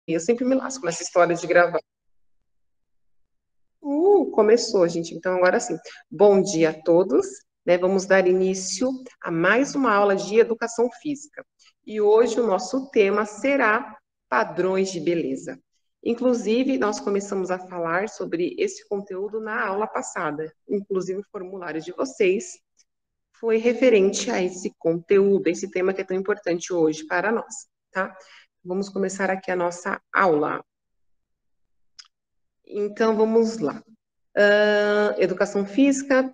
Eu sempre me lasco nessa história de gravar. Começou, gente. Então, agora sim. Bom dia a todos, né? Vamos dar início a mais uma aula de educação física. E hoje o nosso tema será padrões de beleza. Inclusive, nós começamos a falar sobre esse conteúdo na aula passada. Inclusive, o formulário de vocês foi referente a esse conteúdo, esse tema que é tão importante hoje para nós, tá? Vamos começar aqui a nossa aula. Então, vamos lá. Educação física,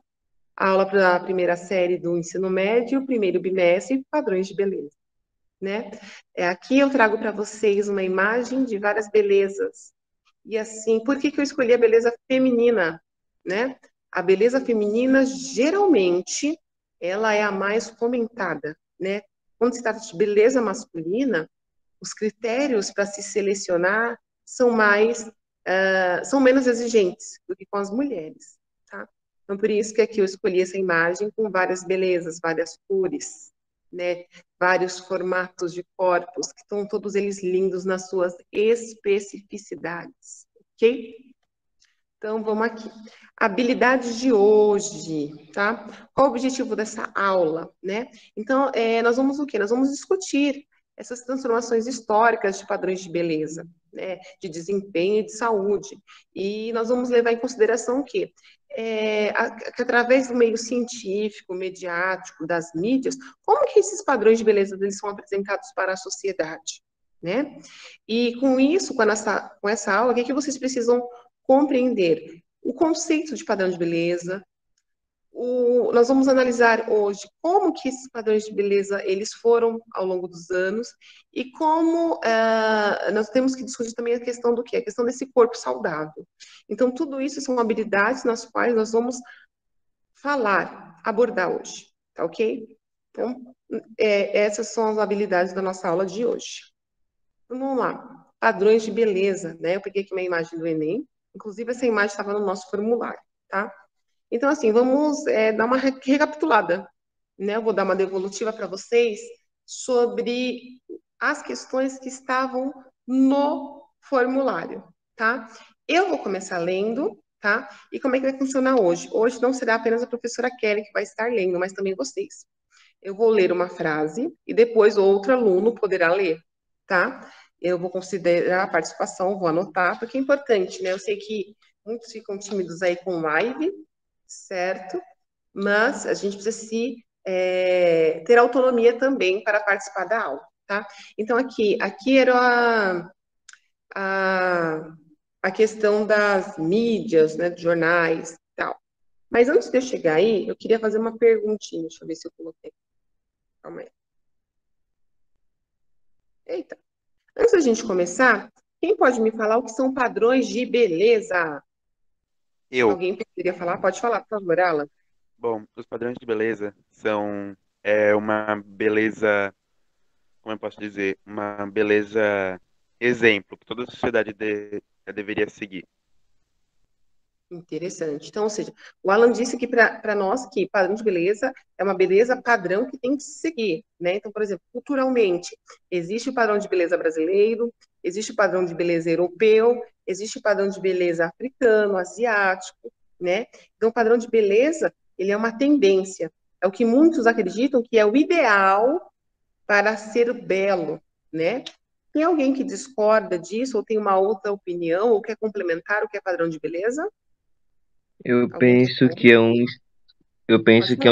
aula para a primeira série do ensino médio, primeiro bimestre, padrões de beleza, né? Aqui eu trago para vocês uma imagem de várias belezas. E assim, por que que eu escolhi a beleza feminina, né? A beleza feminina, geralmente, ela é a mais comentada, né? Quando se trata de beleza masculina, os critérios para se selecionar são são menos exigentes do que com as mulheres, tá? Então, por isso que aqui eu escolhi essa imagem com várias belezas, várias cores, né? Vários formatos de corpos, que estão todos eles lindos nas suas especificidades, ok? Então, vamos aqui. Habilidades de hoje, tá? Qual o objetivo dessa aula, né? Então, nós vamos o quê? Nós vamos discutir essas transformações históricas de padrões de beleza, né? De desempenho e de saúde. E nós vamos levar em consideração o quê? Que através do meio científico, mediático, das mídias, como que esses padrões de beleza eles são apresentados para a sociedade, né? E com isso, com essa aula, o que é que vocês precisam compreender o conceito de padrão de beleza. Nós vamos analisar hoje como que esses padrões de beleza eles foram ao longo dos anos e como nós temos que discutir também a questão do quê? A questão desse corpo saudável. Então, tudo isso são habilidades nas quais nós vamos falar, abordar hoje, tá ok? Então, essas são as habilidades da nossa aula de hoje. Então, vamos lá. Padrões de beleza, né? Eu peguei aqui uma imagem do Enem, inclusive essa imagem estava no nosso formulário, tá? Então, assim, vamos dar uma recapitulada, né? Eu vou dar uma devolutiva para vocês sobre as questões que estavam no formulário, tá? Eu vou começar lendo, tá? E como é que vai funcionar hoje? Hoje não será apenas a professora Kelly que vai estar lendo, mas também vocês. Eu vou ler uma frase e depois outro aluno poderá ler, tá? Eu vou considerar a participação, vou anotar, porque é importante, né? Eu sei que muitos ficam tímidos aí com live, certo? Mas a gente precisa ter autonomia também para participar da aula, tá? Então, aqui era a, a questão das mídias, né, dos jornais e tal. Mas antes de eu chegar aí, eu queria fazer uma perguntinha, deixa eu ver se eu coloquei. Calma aí. Eita. Antes da gente começar, quem pode me falar o que são padrões de beleza? Eu. Alguém poderia falar? Pode falar, por favor, Alan. Bom, os padrões de beleza são uma beleza, como eu posso dizer, uma beleza exemplo que toda a sociedade deveria seguir. Interessante. Então, ou seja, o Alan disse que para nós que padrão de beleza é uma beleza padrão que tem que se seguir, né? Então, por exemplo, culturalmente, existe o padrão de beleza brasileiro, existe o padrão de beleza europeu, existe o padrão de beleza africano, asiático, né? Então, o padrão de beleza, ele é uma tendência, é o que muitos acreditam que é o ideal para ser belo, né? Tem alguém que discorda disso ou tem uma outra opinião ou quer complementar o que é padrão de beleza? Eu Alguém quer penso falar? que é um, eu Pode penso falar. que é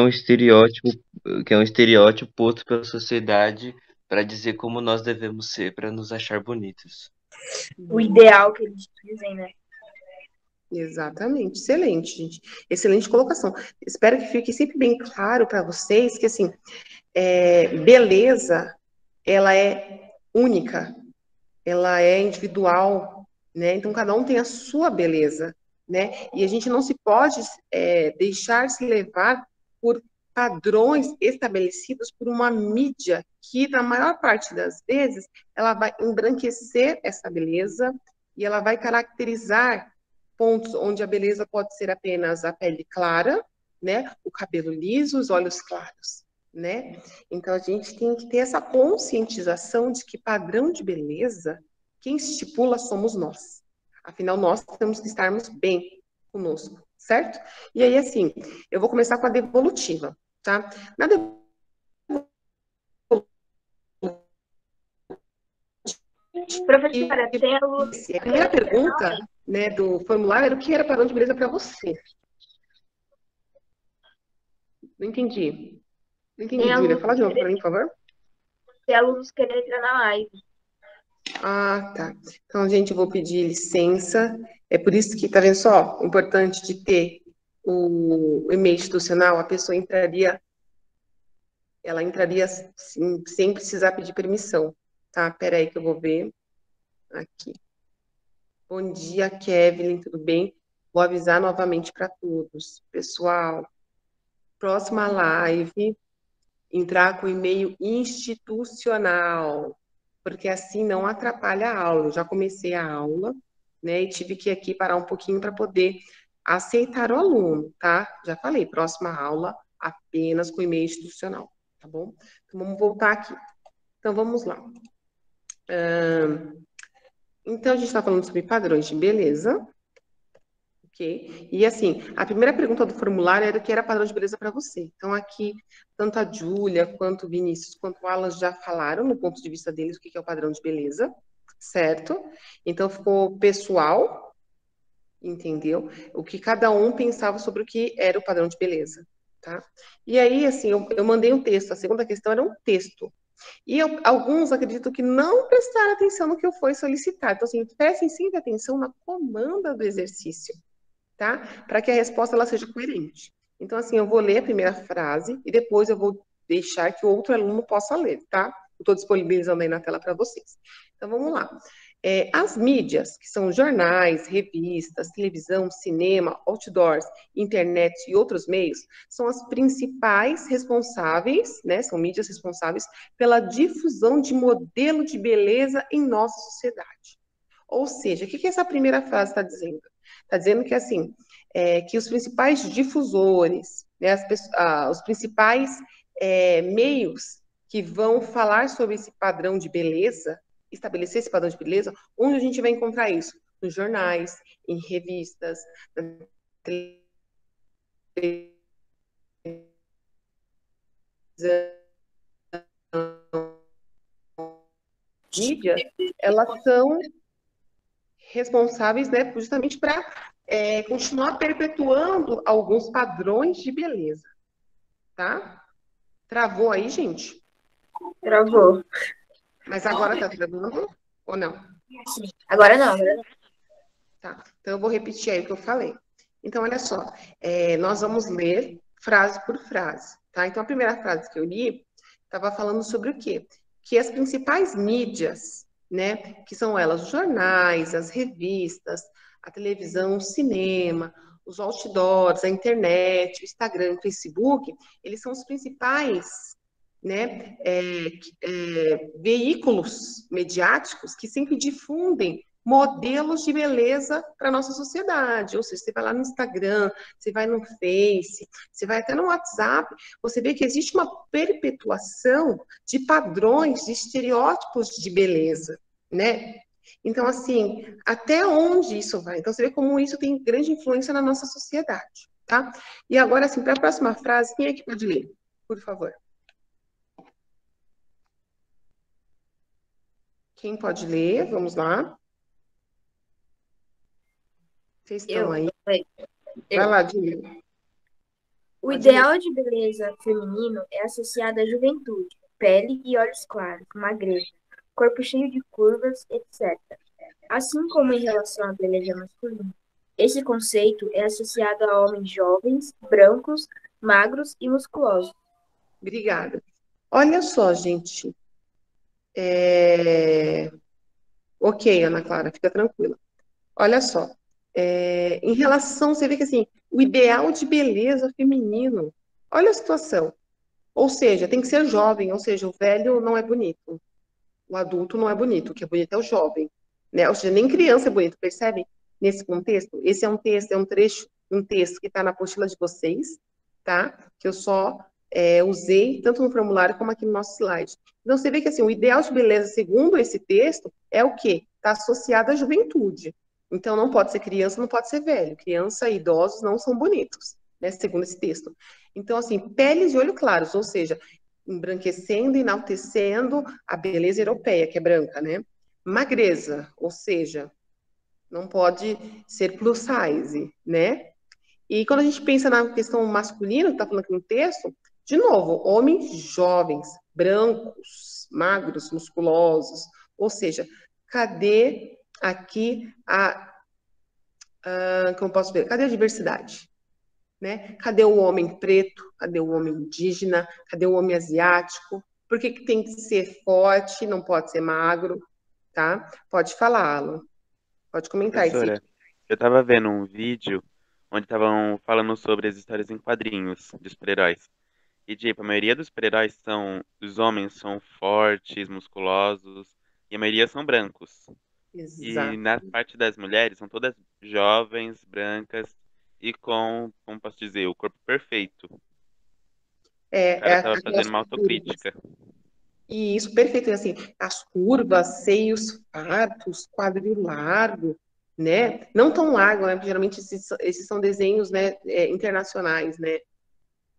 um estereótipo posto pela sociedade para dizer como nós devemos ser para nos achar bonitos. O ideal que eles dizem, né? Exatamente, excelente, gente. Excelente colocação. Espero que fique sempre bem claro para vocês que, assim, beleza, ela é única, ela é individual, né? Então, cada um tem a sua beleza, né? E a gente não se pode deixar se levar por padrões estabelecidos por uma mídia que, na maior parte das vezes, ela vai embranquecer essa beleza e ela vai caracterizar pontos onde a beleza pode ser apenas a pele clara, né? O cabelo liso, os olhos claros, né? Então, a gente tem que ter essa conscientização de que padrão de beleza Quem estipula somos nós. Afinal, nós temos que estarmos bem conosco, certo? E aí, assim, eu vou começar com a devolutiva, tá? Na devolutiva, Professora, tem alunos. a primeira pergunta, né, do formulário era o que era padrão de beleza para você. Não entendi. Não entendi, Tem Júlia. alunos, Fala de novo para mim, por favor. tem alunos querendo entrar na live. Ah, tá. Então, gente, eu vou pedir licença. É por isso que, tá vendo só? O importante de ter o e-mail institucional, a pessoa entraria, ela entraria sem precisar pedir permissão, tá? Pera aí que eu vou ver aqui. Bom dia, Kevin, tudo bem? Vou avisar novamente para todos. Pessoal, próxima live, entrar com e-mail institucional, porque assim não atrapalha a aula. Eu já comecei a aula, né, e tive que aqui parar um pouquinho para poder aceitar o aluno, tá? Já falei, próxima aula apenas com e-mail institucional, tá bom? Então vamos voltar aqui. Então vamos lá. Então a gente está falando sobre padrões de beleza. Ok? E assim, a primeira pergunta do formulário era o que era padrão de beleza para você. Então, aqui, tanto a Júlia, quanto o Vinícius, quanto o Alan já falaram, no ponto de vista deles, o que é o padrão de beleza, certo? Então, ficou pessoal, entendeu? O que cada um pensava sobre o que era o padrão de beleza, tá? E aí, assim, eu mandei um texto, a segunda questão era um texto. E alguns acredito que não prestaram atenção no que eu fui solicitar. Então, assim, prestem sempre atenção na comanda do exercício, tá? Para que a resposta ela seja coerente. Então, assim, eu vou ler a primeira frase e depois eu vou deixar que o outro aluno possa ler, tá? Eu estou disponibilizando aí na tela para vocês. Então, vamos lá. As mídias, que são jornais, revistas, televisão, cinema, outdoors, internet e outros meios, são as principais responsáveis, né? São mídias responsáveis pela difusão de modelo de beleza em nossa sociedade. Ou seja, o que essa primeira frase está dizendo? Está dizendo que, assim, que os principais difusores, né, os principais meios que vão falar sobre esse padrão de beleza, estabelecer esse padrão de beleza, onde a gente vai encontrar isso? Nos jornais, em revistas, na televisão, mídias, elas são responsáveis, né, justamente para continuar perpetuando alguns padrões de beleza, tá? Travou aí, gente? Travou. Mas agora tá travando ou não? Sim. Agora não, agora não. Tá. Então eu vou repetir aí o que eu falei. Então, olha só, nós vamos ler frase por frase, tá? Então, a primeira frase que eu li estava falando sobre o quê? Que as principais mídias, né, que são elas os jornais, as revistas, a televisão, o cinema, os outdoors, a internet, o Instagram, o Facebook, eles são os principais, né, veículos mediáticos que sempre difundem modelos de beleza para a nossa sociedade. Ou seja, você vai lá no Instagram, você vai no Face, você vai até no WhatsApp, você vê que existe uma perpetuação de padrões, de estereótipos de beleza, né? Então, assim, até onde isso vai? Então, você vê como isso tem grande influência na nossa sociedade, tá? E agora, assim, para a próxima frase, quem é que pode ler? Por favor. Quem pode ler? Vamos lá. Vocês estão aí? Vai lá, Júlia. O ideal de beleza feminino é associado à juventude, pele e olhos claros, magreza, corpo cheio de curvas, etc. Assim como em relação à beleza masculina. Esse conceito é associado a homens jovens, brancos, magros e musculosos. Obrigada. Olha só, gente. Ok, Ana Clara, fica tranquila. Olha só. Em relação, você vê que assim, o ideal de beleza feminino. Olha a situação. Ou seja, tem que ser jovem, ou seja, o velho não é bonito. O adulto não é bonito, o que é bonito é o jovem. Né? Ou seja, nem criança é bonito, percebem? Nesse contexto, esse é um texto, é um trecho, um texto que está na apostila de vocês, tá? Que eu só usei tanto no formulário como aqui no nosso slide. Então, você vê que assim, o ideal de beleza, segundo esse texto, é o quê? está associada à juventude. Então, não pode ser criança, não pode ser velho. Criança e idosos não são bonitos, né, segundo esse texto. Então, assim, peles e olhos claros, ou seja, embranquecendo, enaltecendo a beleza europeia, que é branca, né? Magreza, ou seja, não pode ser plus size, né? E quando a gente pensa na questão masculina, que está falando aqui no texto, de novo, homens jovens, brancos, magros, musculosos, ou seja, cadê aqui como posso ver, cadê a diversidade? Né? Cadê o homem preto? Cadê o homem indígena? Cadê o homem asiático? Por que que tem que ser forte, não pode ser magro? Tá? Pode falar, Alan. Pode comentar isso aí. Professora, eu tava vendo um vídeo onde estavam falando sobre as histórias em quadrinhos de super-heróis. E, tipo, a maioria dos super-heróis são... Os homens são fortes, musculosos, e a maioria são brancos. E Exato. na parte das mulheres, são todas jovens, brancas, e com, como posso dizer, o corpo perfeito. O cara tava Aquelas fazendo uma curvas. autocrítica. E isso, perfeito, assim, as curvas, seios fartos, quadril largo, né? Não tão largo, né? Porque geralmente esses são desenhos, né, internacionais, né?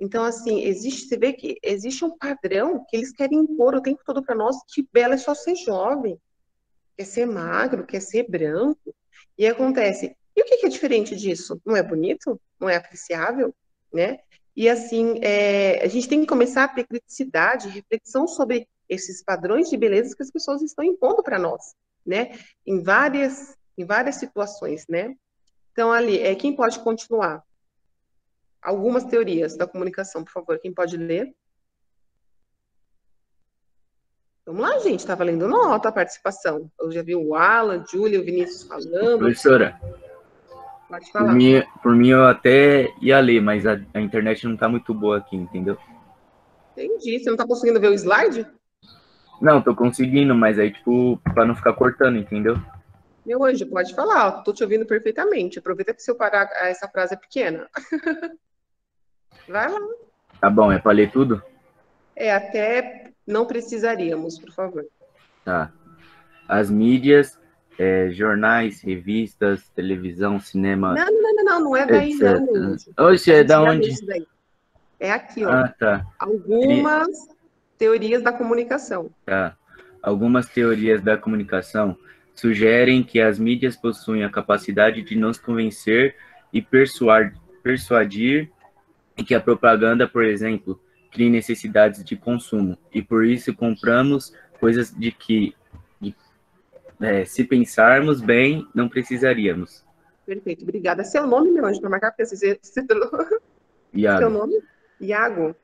Então, assim, você vê que existe um padrão que eles querem impor o tempo todo para nós, que bela é só ser jovem, quer ser magro, quer ser branco. E acontece, e o que que é diferente disso? Não é bonito? Não é apreciável? Né? E assim, a gente tem que começar a ter criticidade, reflexão sobre esses padrões de beleza que as pessoas estão impondo para nós, né? Em várias situações, né? Então, ali, quem pode continuar? Algumas teorias da comunicação, por favor, quem pode ler? Vamos lá, gente, está valendo nota a participação. Eu já vi o Alan, Júlia, o Vinícius falando. Professora, Pode por falar. mim, por mim eu até ia ler, mas a internet não tá muito boa aqui, entendeu? Entendi. Você não está conseguindo ver o slide? Não, tô conseguindo, mas aí, tipo, pra não ficar cortando, entendeu? Meu anjo, pode falar. Estou te ouvindo perfeitamente. Aproveita que essa frase é pequena. Vai lá. Tá bom, é pra ler tudo? Até não precisaríamos, por favor. Tá. As mídias, jornais, revistas, televisão, cinema, Não é daí não, etc. meu anjo. Oxe, A é gente da já leu onde? isso daí. É aqui, ó. Ah, tá. Algumas teorias da comunicação. Tá. Algumas teorias da comunicação sugerem que as mídias possuem a capacidade de nos convencer e persuadir, e que a propaganda, por exemplo, cria necessidades de consumo, e por isso compramos coisas se pensarmos bem, não precisaríamos. Perfeito. Obrigada. Seu nome, meu anjo, para marcar, porque você seu Iago. nome? Iago.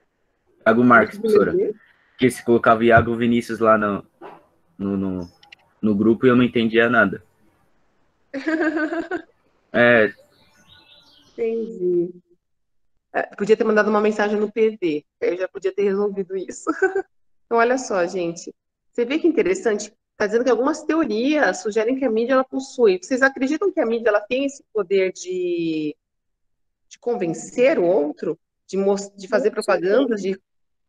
Iago Marques, Antes de professora. ler. Porque se colocava Iago Vinícius lá no grupo, eu não entendia nada. Entendi. Podia ter mandado uma mensagem no PV, eu já podia ter resolvido isso. Então, olha só, gente. Você vê que interessante? Está dizendo que algumas teorias sugerem que a mídia ela possui. Vocês acreditam que a mídia ela tem esse poder de convencer o outro? De fazer propagandas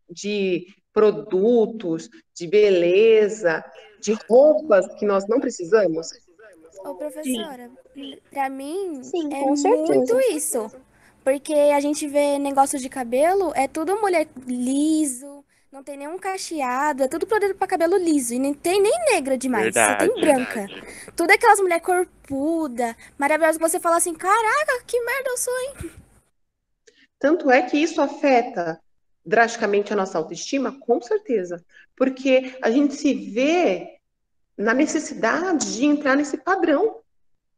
de produtos, de beleza, de roupas que nós não precisamos? Ô, professora, pra mim Sim, é com certeza. muito isso. Porque a gente vê negócio de cabelo, é tudo mulher liso, não tem nenhum cacheado, é tudo produto pra cabelo liso. E não tem nem negra demais, só tem branca. Tudo é aquelas mulher corpuda, maravilhosa, que você fala assim, caraca, que merda eu sou, hein? Tanto é que isso afeta drasticamente a nossa autoestima, com certeza. Porque a gente se vê na necessidade de entrar nesse padrão,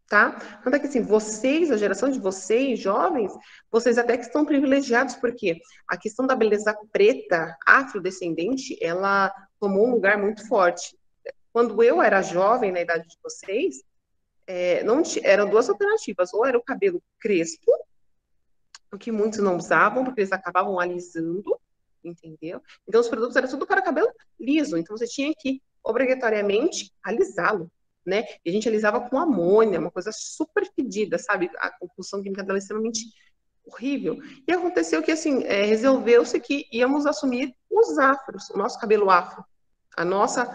tá? Tanto é que, assim, vocês, a geração de vocês, jovens, vocês até que estão privilegiados, porque a questão da beleza preta, afrodescendente, ela tomou um lugar muito forte. Quando eu era jovem, na idade de vocês, eram duas alternativas, ou era o cabelo crespo, o que muitos não usavam, porque eles acabavam alisando, entendeu? Então, os produtos eram tudo para cabelo liso, então você tinha que, obrigatoriamente, alisá-lo, né? E a gente alisava com amônia, uma coisa super fedida, sabe? A compulsão química dela é extremamente horrível. E aconteceu que, assim, resolveu-se que íamos assumir os afros, o nosso cabelo afro, a nossa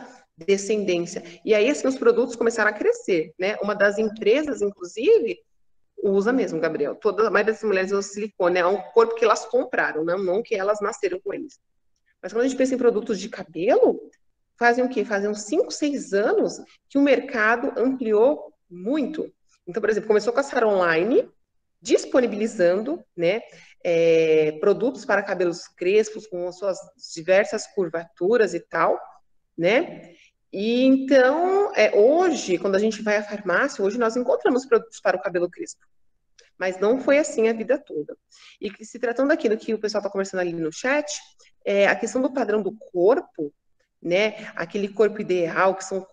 descendência. E aí, assim, os produtos começaram a crescer, né? Uma das empresas, inclusive, usa mesmo, Gabriel. A maioria das mulheres usa silicone, é um corpo que elas compraram, não que elas nasceram com eles. Mas quando a gente pensa em produtos de cabelo, fazem o quê? Fazem uns 5, 6 anos que o mercado ampliou muito. Então, por exemplo, começou com a Sarah Online, disponibilizando, né, produtos para cabelos crespos, com as suas diversas curvaturas e tal, né? E então, hoje, quando a gente vai à farmácia, hoje nós encontramos produtos para o cabelo crespo. Mas não foi assim a vida toda. E se tratando daquilo que o pessoal está conversando ali no chat, a questão do padrão do corpo, né? Aquele corpo ideal, que são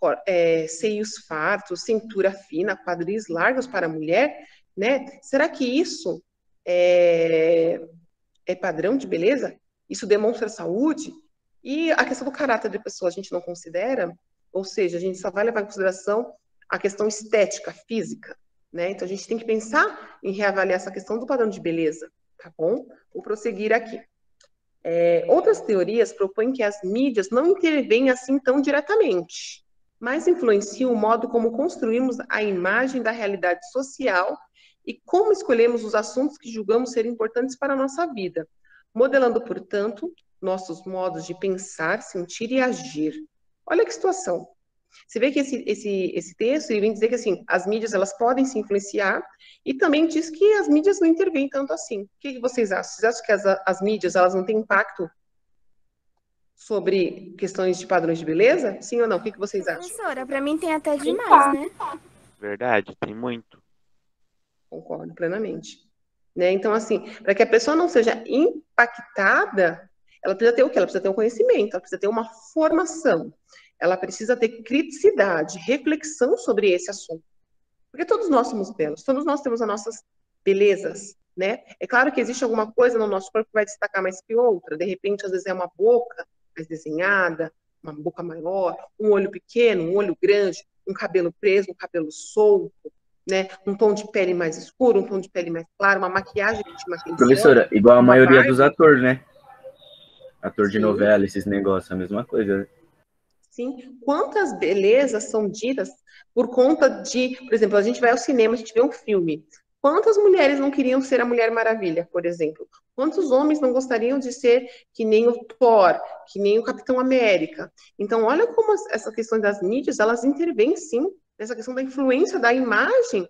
seios fartos, cintura fina, quadris largos para a mulher, né? Será que isso é padrão de beleza? Isso demonstra saúde? E a questão do caráter de pessoa a gente não considera? Ou seja, a gente só vai levar em consideração a questão estética, física, né? Então a gente tem que pensar em reavaliar essa questão do padrão de beleza, tá bom? Vou prosseguir aqui. Outras teorias propõem que as mídias não intervêm assim tão diretamente, mas influenciam o modo como construímos a imagem da realidade social e como escolhemos os assuntos que julgamos ser importantes para a nossa vida, modelando, portanto, nossos modos de pensar, sentir e agir. Olha que situação. Você vê que esse texto ele vem dizer que assim, as mídias elas podem se influenciar e também diz que as mídias não intervêm tanto assim. O que vocês acham? Vocês acham que as mídias elas não têm impacto sobre questões de padrões de beleza? Sim ou não? O que vocês acham? Professora, pra mim tem até demais, né? Verdade, tem muito. Concordo plenamente. Né? Então, assim, para que a pessoa não seja impactada, ela precisa ter o quê? Ela precisa ter um conhecimento, ela precisa ter uma formação, ela precisa ter criticidade, reflexão sobre esse assunto. Porque todos nós somos belos, todos nós temos as nossas belezas, né? É claro que existe alguma coisa no nosso corpo que vai destacar mais que outra. De repente, às vezes é uma boca mais desenhada, uma boca maior, um olho pequeno, um olho grande, um cabelo preso, um cabelo solto, né? Um tom de pele mais escuro, um tom de pele mais claro, uma maquiagem que te maquia. Professora, igual a maioria dos atores, né? Ator de Sim. novela, esses negócios, a mesma coisa, né? Sim. Quantas belezas são ditas por conta de, por exemplo, a gente vai ao cinema, a gente vê um filme. Quantas mulheres não queriam ser a Mulher Maravilha, por exemplo? Quantos homens não gostariam de ser que nem o Thor, que nem o Capitão América? Então, olha como essa questão das mídias, elas intervêm, sim, nessa questão da influência da imagem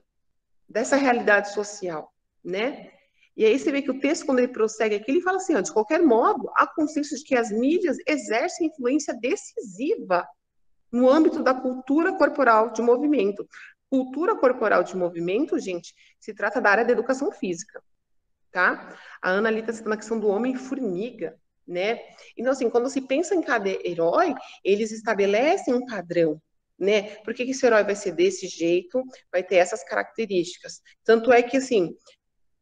dessa realidade social, né? E aí você vê que o texto, quando ele prossegue aqui, ele fala assim, ó, de qualquer modo, há consenso de que as mídias exercem influência decisiva no âmbito da cultura corporal de movimento. Cultura corporal de movimento, gente, se trata da área da educação física, tá? A Ana ali está citando a questão do homem-formiga, né? Então, assim, quando se pensa em cada herói, eles estabelecem um padrão, né? Por que esse herói vai ser desse jeito, vai ter essas características? Tanto é que, assim,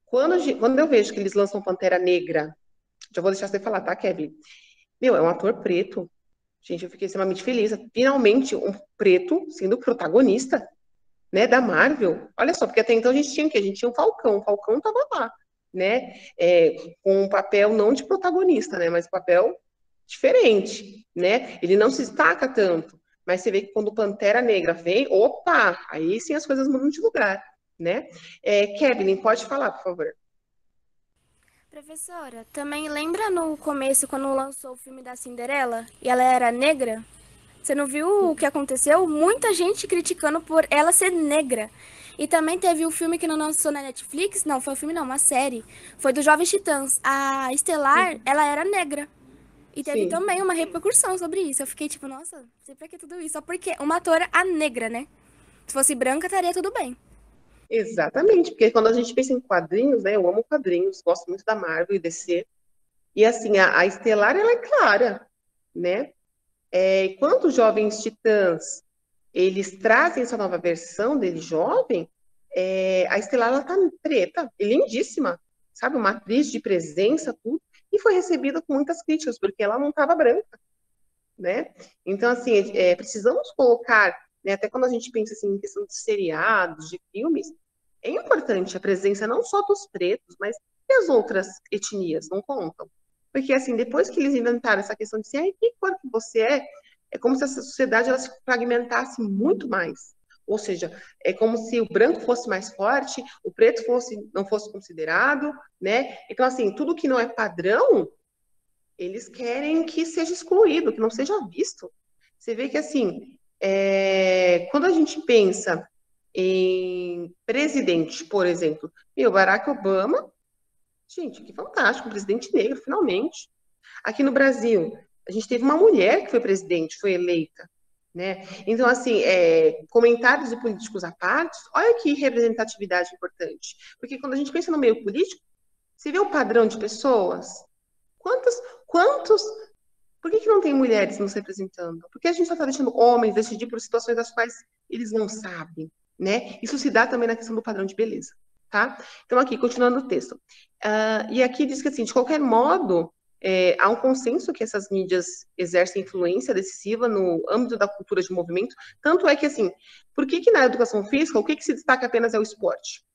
quando eu vejo que eles lançam Pantera Negra, já vou deixar você falar, tá, Kevin? Meu, é um ator preto. Gente, eu fiquei extremamente feliz. Finalmente, um preto sendo protagonista, né, da Marvel. Olha só, porque até então a gente tinha o quê? A gente tinha um Falcão. O Falcão tava lá, né? Com um papel não de protagonista, né? Mas um papel diferente, né? Ele não se destaca tanto. Mas você vê que quando o Pantera Negra vem, opa, aí sim as coisas mudam de lugar, né? Kevin, pode falar, por favor. Professora, também lembra no começo quando lançou o filme da Cinderela e ela era negra? Você não viu o que aconteceu? Muita gente criticando por ela ser negra. E também teve o filme que não lançou na Netflix, não, foi um filme não, uma série. Foi dos Jovens Titãs. A Estelar, ela era negra. E teve Sim. também uma repercussão sobre isso. Eu fiquei tipo, nossa, não sei pra que tudo isso. Só porque uma atora a negra, né? Se fosse branca, estaria tudo bem. Exatamente, porque quando a gente pensa em quadrinhos, né, eu amo quadrinhos, gosto muito da Marvel e DC, e assim, a Estelar, ela é clara, né, enquanto os Jovens Titãs, eles trazem essa nova versão dele jovem, a Estelar, ela tá preta, e lindíssima, sabe, uma atriz de presença, tudo, e foi recebida com muitas críticas, porque ela não estava branca, né, então assim, precisamos colocar, né, até quando a gente pensa assim, em questão de seriados, de filmes, é importante a presença não só dos pretos, mas e as outras etnias, não contam? Porque, assim, depois que eles inventaram essa questão de assim, que cor que você É como se essa sociedade ela se fragmentasse muito mais. Ou seja, é como se o branco fosse mais forte, o preto não fosse considerado, né? Então, assim, tudo que não é padrão, eles querem que seja excluído, que não seja visto. Você vê que, assim, quando a gente pensa em presidente, por exemplo, Barack Obama, gente, que fantástico, um presidente negro, finalmente. Aqui no Brasil, a gente teve uma mulher que foi presidente, foi eleita, né? Então, assim, comentários de políticos à parte, olha que representatividade importante. Porque quando a gente pensa no meio político, você vê o padrão de pessoas? Quantos... Por que não tem mulheres nos representando? Porque a gente só está deixando homens decidir por situações das quais eles não sabem, né? Isso se dá também na questão do padrão de beleza, tá? Então, aqui, continuando o texto. E aqui diz que, assim, de qualquer modo, há um consenso que essas mídias exercem influência decisiva no âmbito da cultura de movimento, tanto é que, assim, por que na educação física, o que se destaca apenas é o esporte?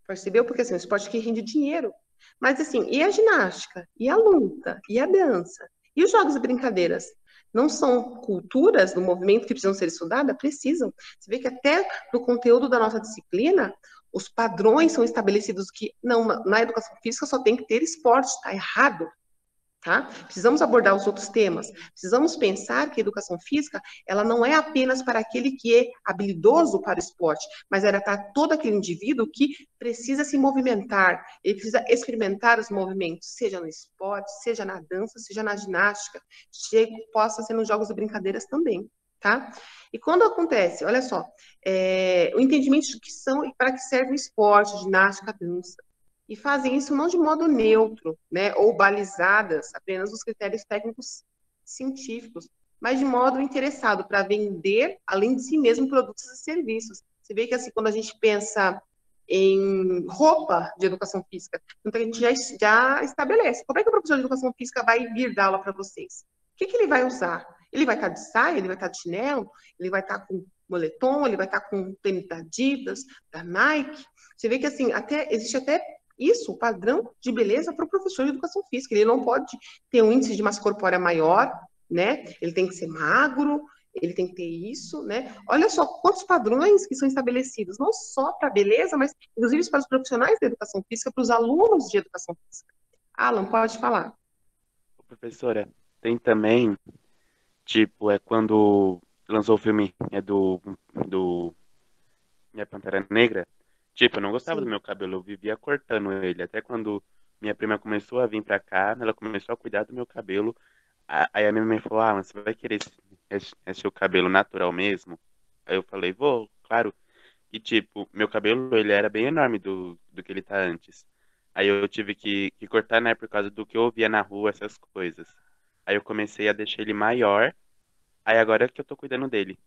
Percebeu? Porque, assim, o esporte que rende dinheiro. Mas, assim, e a ginástica? E a luta? E a dança? E os jogos e brincadeiras? Não são culturas do movimento que precisam ser estudadas? Precisam. Você vê que até no conteúdo da nossa disciplina, os padrões são estabelecidos que não, na educação física só tem que ter esporte, está errado. Tá? Precisamos abordar os outros temas. Precisamos pensar que a educação física ela não é apenas para aquele que é habilidoso para o esporte, mas era para todo aquele indivíduo que precisa se movimentar, ele precisa experimentar os movimentos, seja no esporte, seja na dança, seja na ginástica, possa ser nos jogos e brincadeiras também. Tá? E quando acontece, olha só, o entendimento de que são e para que serve o esporte, ginástica, dança, e fazem isso não de modo neutro, né, ou balizadas apenas os critérios técnicos científicos, mas de modo interessado para vender, além de si mesmo, produtos e serviços. Você vê que, assim, quando a gente pensa em roupa de educação física, então a gente já estabelece. Como é que o professor de educação física vai vir dar aula para vocês? O que ele vai usar? Ele vai estar de saia, ele vai estar de chinelo, ele vai estar com moletom, ele vai estar com tênis da Adidas, da Nike. Você vê que, assim, existe até isso, o padrão de beleza para o professor de educação física. Ele não pode ter um índice de massa corpórea maior, né? Ele tem que ser magro, ele tem que ter isso, né? Olha só quantos padrões que são estabelecidos, não só para a beleza, mas inclusive para os profissionais da educação física, para os alunos de educação física. Alan, pode falar. Professora, tem também, tipo, quando lançou o filme do Minha Pantera Negra. Tipo, eu não gostava do meu cabelo, eu vivia cortando ele. Até quando minha prima começou a vir pra cá, ela começou a cuidar do meu cabelo. Aí a minha mãe falou, mas você vai querer esse seu cabelo natural mesmo? Aí eu falei, vou, claro. E tipo, meu cabelo, ele era bem enorme do que ele tá antes. Aí eu tive que cortar, né, por causa do que eu ouvia na rua, essas coisas. Aí eu comecei a deixar ele maior. Aí agora é que eu tô cuidando dele.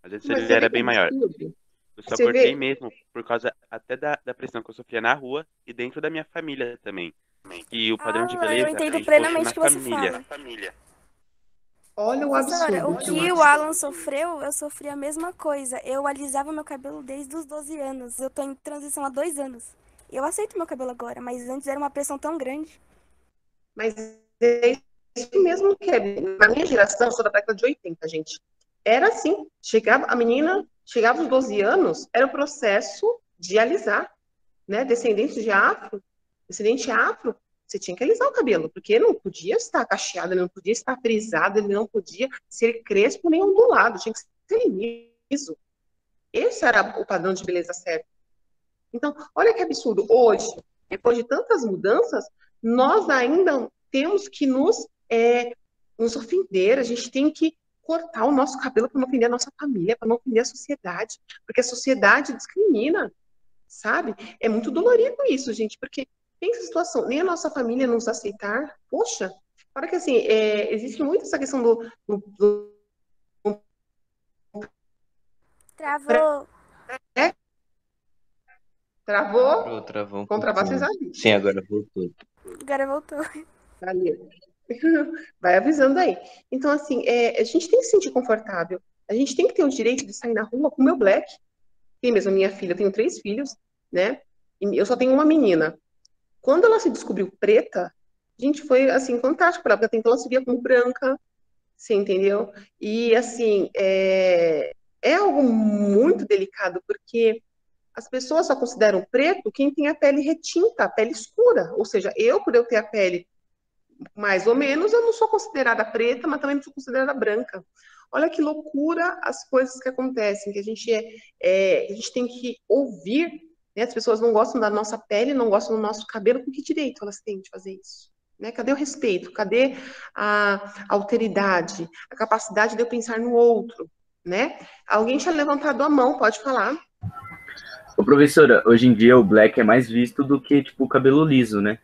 Às vezes ele era bem maior. Eu só cortei mesmo por causa até da pressão que eu sofria na rua e dentro da minha família também. E o padrão de beleza, eu entendo a gente plenamente o que possui você na família. fala. Olha o Professora, absurdo. o que o Alan sofreu, eu sofri a mesma coisa. Eu alisava meu cabelo desde os 12 anos. Eu tô em transição há 2 anos. Eu aceito meu cabelo agora, mas antes era uma pressão tão grande. Mas é isso mesmo que é. Na minha geração, eu sou da década de 80, gente. Era assim. A menina chegava aos 12 anos, era o processo de alisar, né? Descendente afro, você tinha que alisar o cabelo, porque não podia estar cacheado, ele não podia estar frisado, ele não podia ser crespo nem ondulado, tinha que ser liso. Esse era o padrão de beleza certo. Então, olha que absurdo. Hoje, depois de tantas mudanças, nós ainda temos que nos ofender, a gente tem que cortar o nosso cabelo para não ofender a nossa família, para não ofender a sociedade, porque a sociedade discrimina, sabe? É muito dolorido isso, gente, porque tem essa situação, nem a nossa família nos aceitar, poxa, para que assim, existe muito essa questão do Travou. Travou? Travou um Com travar, vocês pouquinho. avisam. Sim, agora voltou. Agora voltou. Valeu. Vai avisando aí. Então, assim, a gente tem que se sentir confortável. A gente tem que ter o direito de sair na rua com o meu black. Tem mesmo a minha filha, eu tenho 3 filhos, né? E eu só tenho uma menina. Quando ela se descobriu preta, gente, foi, assim, fantástico para ela, porque até então ela se via como branca, Você entendeu? E assim, é algo muito delicado, porque as pessoas só consideram preto quem tem a pele retinta, a pele escura. Ou seja, por eu ter a pele mais ou menos, eu não sou considerada preta, mas também não sou considerada branca. Olha que loucura as coisas que acontecem, que a gente tem que ouvir, né? As pessoas não gostam da nossa pele, não gostam do nosso cabelo, com que direito elas têm de fazer isso? Né? Cadê o respeito? Cadê a alteridade? A capacidade de eu pensar no outro? Né? Alguém tinha levantado a mão, pode falar. Ô, professora, hoje em dia o black é mais visto do que, tipo, o cabelo liso, né?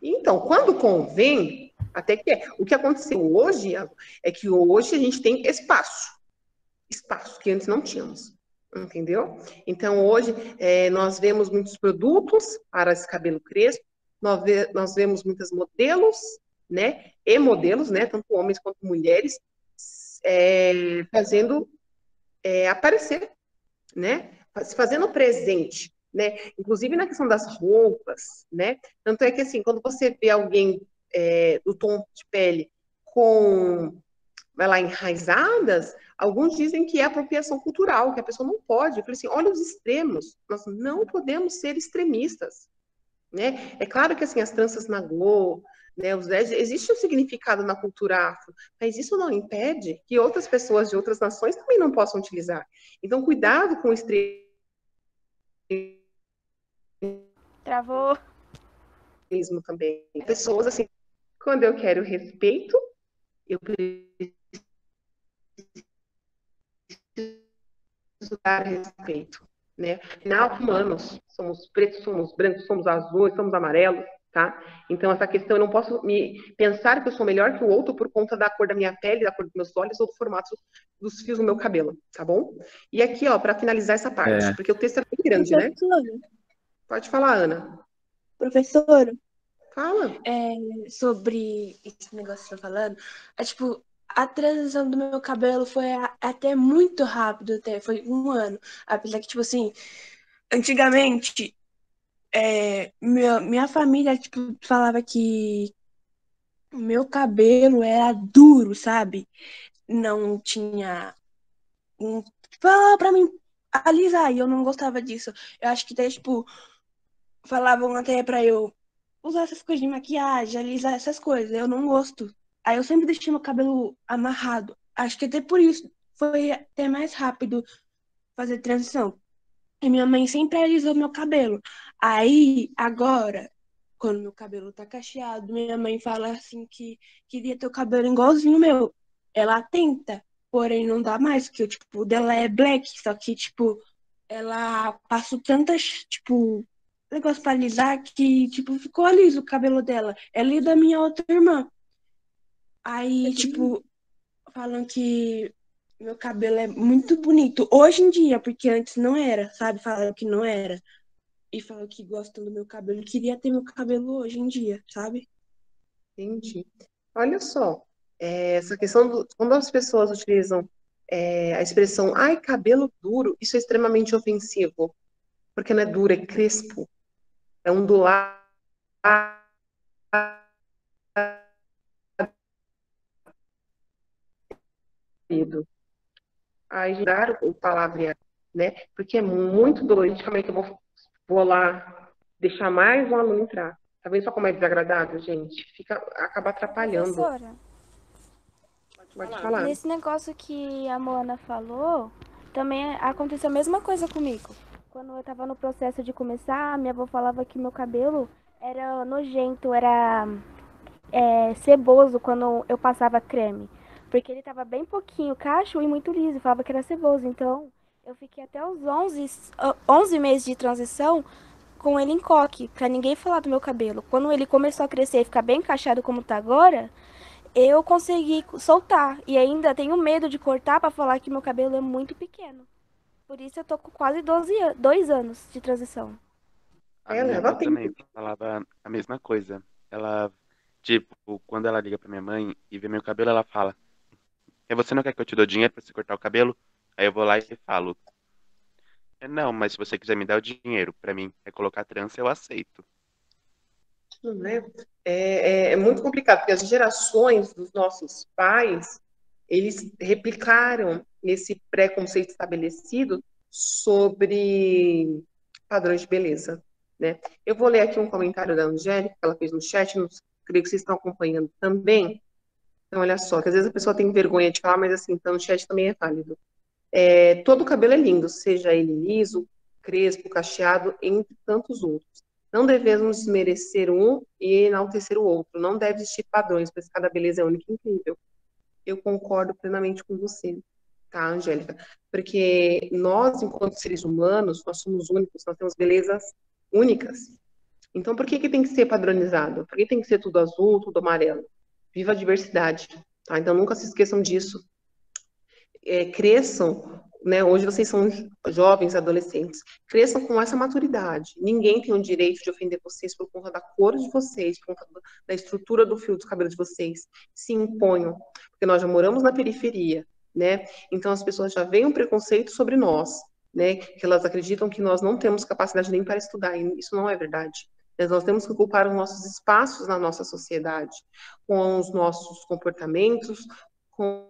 Então, quando convém, até que é. O que aconteceu hoje é que hoje a gente tem espaço que antes não tínhamos, entendeu? Então, hoje nós vemos muitos produtos para esse cabelo crespo, nós vemos muitos modelos, né? E modelos, né? Tanto homens quanto mulheres, fazendo aparecer, né? Fazendo presente, né? Inclusive na questão das roupas, né? Tanto é que assim, quando você vê alguém do tom de pele com, vai lá, enraizadas, alguns dizem que é apropriação cultural, que a pessoa não pode. Eu falei assim, olha os extremos, nós não podemos ser extremistas, né? É claro que assim as tranças nagô, né, os dreads, existe um significado na cultura afro, mas isso não impede que outras pessoas de outras nações também não possam utilizar. Então, cuidado com o extremismo Travou. também. Pessoas assim, quando eu quero respeito, eu preciso dar respeito, né? Afinal, humanos, somos pretos, somos brancos, somos azuis, somos amarelos, tá? Então, essa questão, eu não posso me pensar que eu sou melhor que o outro por conta da cor da minha pele, da cor dos meus olhos ou do formato dos fios do meu cabelo, tá bom? E aqui, ó, para finalizar essa parte, porque o texto é bem grande, né? Pode falar, Ana. Professor, Fala. sobre esse negócio que você tá falando, tipo, a transição do meu cabelo foi até muito rápido, até foi 1 ano. Apesar que, tipo assim, antigamente, minha família, tipo, falava que o meu cabelo era duro, sabe? Não tinha. Falava pra mim alisar, e eu não gostava disso. Eu acho que até, tipo, falavam até pra eu usar essas coisas de maquiagem, alisar essas coisas. Eu não gosto. Aí eu sempre deixei meu cabelo amarrado. Acho que até por isso foi até mais rápido fazer transição. E minha mãe sempre alisou meu cabelo. Aí, agora, quando meu cabelo tá cacheado, minha mãe fala assim que queria ter o cabelo igualzinho o meu. Ela tenta, porém não dá mais, porque tipo, o dela é black, só que, tipo, ela passou tantas, tipo, negócio pra alisar que, tipo, ficou liso o cabelo dela. Ela e da minha outra irmã. Aí, tipo, falam que meu cabelo é muito bonito. Hoje em dia, porque antes não era, sabe? Falaram que não era. E falam que gostam do meu cabelo. Queria ter meu cabelo hoje em dia, sabe? Entendi. Olha só, essa questão quando as pessoas utilizam a expressão, ai, cabelo duro, isso é extremamente ofensivo, porque não é duro, é crespo, é ondulado. Aí dar o palavreado, né? Porque é muito dolorido. Calma aí que eu vou lá deixar mais um aluno entrar. Tá vendo só como é desagradável, gente? Acaba atrapalhando. Professora, Pode falar. nesse negócio que a Moana falou, também aconteceu a mesma coisa comigo. Quando eu tava no processo de começar, minha avó falava que meu cabelo era nojento, era ceboso quando eu passava creme. Porque ele tava bem pouquinho cacho e muito liso, falava que era ceboso. Então, eu fiquei até os 11 meses de transição com ele em coque, pra ninguém falar do meu cabelo. Quando ele começou a crescer e ficar bem encaixado como tá agora, eu consegui soltar. E ainda tenho medo de cortar pra falar que meu cabelo é muito pequeno. Por isso eu tô com quase 2 anos de transição. A minha Leva avó também tempo. falava a mesma coisa. Ela, tipo, quando ela liga pra minha mãe e vê meu cabelo, ela fala: você não quer que eu te dou dinheiro pra você cortar o cabelo? Aí eu vou lá e falo: não, mas se você quiser me dar o dinheiro pra mim é colocar trança, eu aceito. Não é? É muito complicado, porque as gerações dos nossos pais, eles replicaram esse preconceito estabelecido sobre padrões de beleza, né? Eu vou ler aqui um comentário da Angélica, que ela fez no chat, não creio que vocês estão acompanhando também. Então, olha só, que às vezes a pessoa tem vergonha de falar, mas assim, então o chat também é válido. Todo o cabelo é lindo, seja ele liso, crespo, cacheado, entre tantos outros. Não devemos desmerecer um e enaltecer o outro. Não deve existir padrões, pois cada beleza é única e incrível. Eu concordo plenamente com você, tá, Angélica? Porque nós, enquanto seres humanos, nós somos únicos, nós temos belezas únicas. Então, por que tem que ser padronizado? Por que tem que ser tudo azul, tudo amarelo? Viva a diversidade, tá? Então, nunca se esqueçam disso. Cresçam, né? Hoje vocês são jovens, adolescentes, cresçam com essa maturidade. Ninguém tem o direito de ofender vocês por conta da cor de vocês, por conta da estrutura do fio do cabelo de vocês. Se imponham, porque nós já moramos na periferia, né? Então as pessoas já veem um preconceito sobre nós, né? Que elas acreditam que nós não temos capacidade nem para estudar, e isso não é verdade. Nós temos que ocupar os nossos espaços na nossa sociedade, com os nossos comportamentos, com